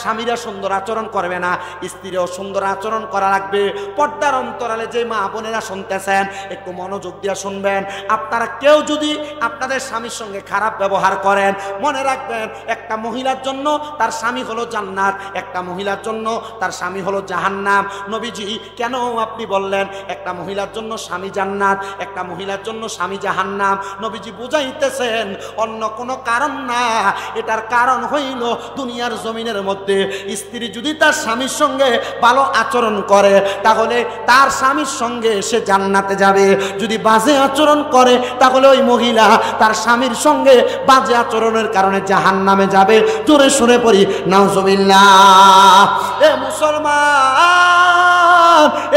স্বামীরা সুন্দর আচরণ করবে না, স্ত্রীও সুন্দর আচরণ করা লাগবে। পর্দার অন্তরালে যে মা বোনেরা শুনতেছেন একটু মনোযোগ দিয়ে শুনবেন। আপনারা কেউ যদি আপনাদের স্বামীর সঙ্গে খারাপ ব্যবহার করেন, মনে রাখবেন একটা মহিলার জন্য তার স্বামী হলো জান্নাত, একটা মহিলার জন্য তার স্বামী হলো জাহান্নাম। নবীজি কেন আপনি বললেন একটা মহিলার জন্য স্বামী জান্নাত, একটা মহিলার জন্য স্বামী জাহান্নাম? নবীজি বুঝাইতেছেন অন্য কোনো কারণ না, এটার কারণ হইল দুনিয়ার জমিনের মধ্যে স্ত্রী যদি তার স্বামীর সঙ্গে ভালো আচরণ করে তাহলে তার স্বামীর সঙ্গে সে জান্নাতে যাবে। যদি বাজে আচরণ করে তাহলে ওই মহিলা তার স্বামীর সঙ্গে বাজে আচরণের কারণে জাহান্নামে যাবে। জোরে শুনে পড়ি নাউজুবিল্লাহ। এ মুসলমান,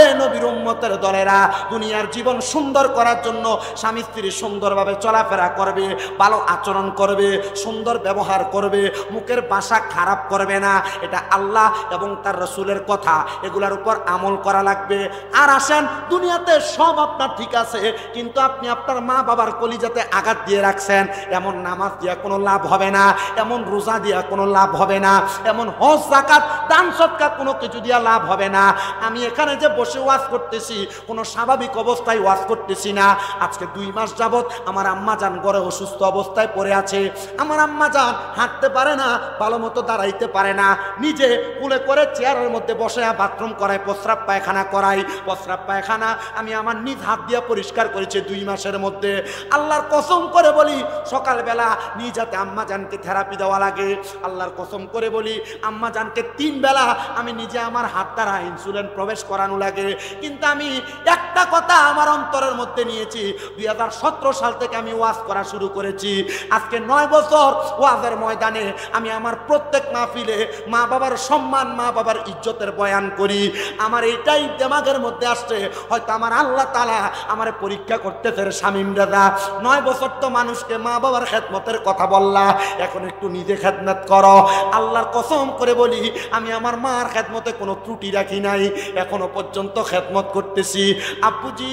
এ নবীর উম্মতের দলেরা, দুনিয়ার জীবন সুন্দর করার জন্য স্বামী স্ত্রী সুন্দরভাবে চলাফেরা করবে, ভালো আচরণ করবে, সুন্দর ব্যবহার করবে, মুখের ভাষা খারাপ করবে না। এটা আল্লাহ এবং তার রাসূলের কথা, এগুলার উপর আমল করা লাগবে। আর আসেন, দুনিয়াতে সব আপনার ঠিক আছে, কিন্তু আপনি আপনার মা বাবার কলিজাতে আঘাত দিয়ে রাখছেন। এমন নামাজ দিয়া কোনো লাভ হবে না, এমন রোজা দিয়া কোনো লাভ হবে না, এমন হজ যাকাত দান সদকা কোনো কিছু দিয়া লাভ হবে না। আমি এখানে যে বসে ওয়াজ করতেছি কোনো স্বাভাবিক অবস্থায় ওয়াজ করতেছি না। আজকে 2 মাস যাবত আমার আম্মা জান ঘরে অসুস্থ অবস্থায় পড়ে আছে। আমার আম্মা জান হাঁটতে পারে না, ভালো মতো দাঁড়াইতে পারে না, নিজে কুলে করে চেয়ারের মধ্যে বসে বাথরুম করায়, প্রস্রাব পায়খানা করাই। প্রস্রাব পায়খানা আমি আমার নিজ হাত দিয়ে পরিষ্কার করেছি 2 মাসের মধ্যে। আল্লাহর কসম করে বলি, সকালবেলা নিজ হাতে আম্মা জানকে থেরাপি দেওয়া লাগে। আল্লাহর কসম করে বলি, আম্মা জানকে 3 বেলা আমি নিজে আমার হাত দ্বারা ইনসুলিন প্রবেশ করানো লাগে। কিন্তু আমি একটা কথা আমার অন্তরের মধ্যে নিয়েছি, 2017 সাল থেকে আমি ওয়াজ করা শুরু করেছি। আজকে 9 বছর ওয়াজের ময়দানে আমি আমার প্রত্যেক মাহফিলে মা বাবার সম্মান, মা বাবার ইজ্জতের বয়ান করি। আমার এইটাই দিমাগের মধ্যে আসছে, হয়তো আমার আল্লাহ তাআলা আমারে পরীক্ষা করতেছে। শামীম দাদা, 9 বছর তো মানুষকে মা বাবার খেদমতের কথা বললা, এখন একটু নিজে খেদমত করো। আল্লাহর কসম করে বলি, আমি আমার মার খেদমতে কোনো ত্রুটি রাখি নাই, এখনো পর্যন্ত খেদমত করতেছি। আব্বুজি,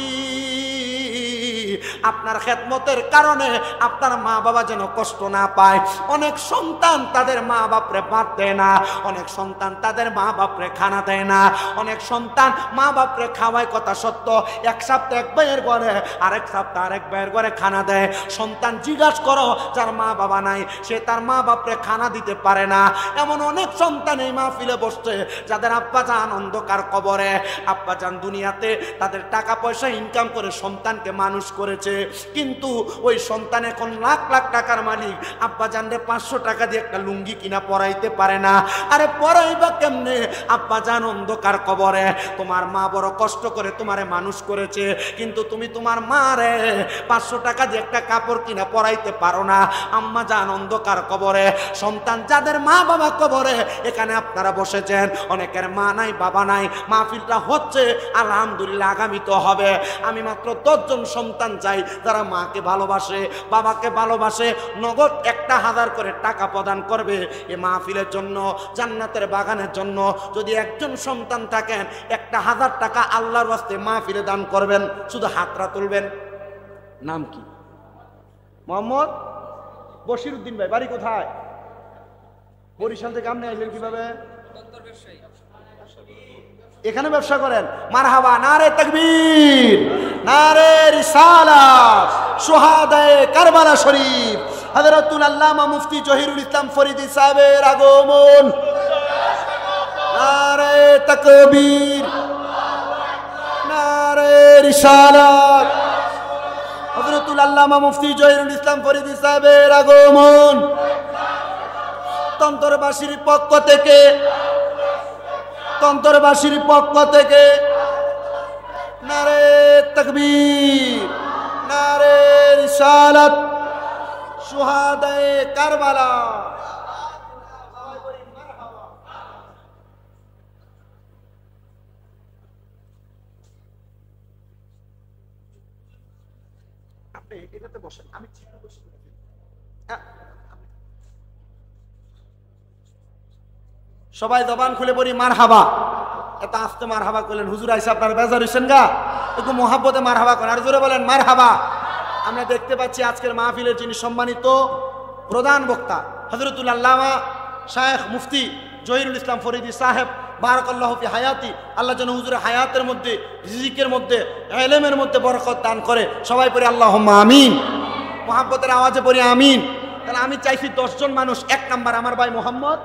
আপনার খেদমতের কারণে আপনার মা বাবা যেন কষ্ট না পায়। অনেক সন্তান তাদের মা বাপরে ভাত দেয় না, অনেক সন্তান তাদের মা বাপরে খানা দেয় না, অনেক সন্তান মা বাপরে খাওয়ায় কথা সত্য, 1 সপ্তাহ 1 ভাইয়ের ঘরে, আরেক সপ্তাহ আরেক ভাইয়ের ঘরে খানা দেয়। সন্তান জিজ্ঞাসা করো যার মা বাবা নাই, সে তার মা বাপরে খানা দিতে পারে না। এমন অনেক সন্তান এই মাহফিলে বসছে যাদের আব্বা জান অন্ধকার কবরে। আব্বা জান দুনিয়াতে তাদের টাকা পয়সা ইনকাম করে সন্তানকে মানুষ করেছে, কিন্তু ওই সন্তান এখন লাখ লাখ টাকার মালিক। আব্বা জানরে 500 টাকা দিয়ে একটা লুঙ্গি কিনা পরাইতে পারে না। আরে পরাইবা কেমনে? আব্বা জান অন্ধকার কবরে। তোমার মা বড় কষ্ট করে তোমারে মানুষ করেছে, কিন্তু তুমি তোমার মারে 500 টাকা দিয়ে একটা কাপড় কিনা পরাইতে পারো না। আম্মা জান অন্ধকার কবরে। সন্তান যাদের মা বাবা কবরে, এখানে আপনারা বসেছেন, অনেকের মা নাই বাবা নাই। মাহফিলটা হচ্ছে আলহামদুলিল্লাহ, আগামী তো হবে। আমি মাত্র 10 জন সন্তান চাই যারা মাকে ভালোবাসে, বাবাকে ভালোবাসে, নগদ 1000 করে টাকা প্রদান করবে এই মাহফিলের জন্য, জান্নাতের বাগানের জন্য। যদি একজন সন্তান থাকেন, 1000 টাকা আল্লাহর ওয়াস্তে মাহফিলে দান করবেন। শুধু হাতরা তুলবেন। নাম কি? মোহাম্মদ বশির উদ্দিন ভাই। বাড়ি কোথায়? বরিশাল থেকে। আপনি আসলেন কিভাবে? এখানে ব্যবসা করেন। মারহাবা, নারে তাকবীর, নারে রিসালাত, শুহাদায়ে কারবালা শরীফ, হযরতুল আল্লামা মুফতি জহিরুল ইসলাম ফরিদী সাহেবের আগমন। নারে তাকবীর, নারে রিসালাত, হযরতুল আল্লামা মুফতি জহিরুল ইসলাম ফরিদী সাহেবের আগমন। তন্তরবাসীর পক্ষ থেকে, তন্তরবাসীর পক্ষ থেকে নারে তাকবীর, নারে রিসালাত, শুহাদায়ে কারবালা। আপনি এটাতে বসেন, আমি ঠিক বসে। সবাই জবান খুলে পড়ি মারহাবা। এত আস্তে মারহাবা করলেন, হুজুর আইসা আপনার বেজার হইছেন গা, একটু মোহাব্বতে মারহাবা করেন। আর জোরে বলেন মারহাবা। আমরা দেখতে পাচ্ছি আজকের মাহফিলের যিনি সম্মানিত প্রধান বক্তা হযরতুল আল্লামা শায়েখ মুফতি জহিরুল ইসলাম ফরিদি সাহেব, বারাকাল্লাহু ফি হায়াতি, আল্লাহ যেন হুজুরের হায়াতের মধ্যে, রিজিকের মধ্যে, ইলমের মধ্যে বরকত দান করে। সবাই পড়ি আল্লাহুম্মা আমিন, মুহাব্বতের আওয়াজে পড়ি আমিন। তাহলে আমি চাইছি 10 জন মানুষ। 1 নাম্বার আমার ভাই মোহাম্মদ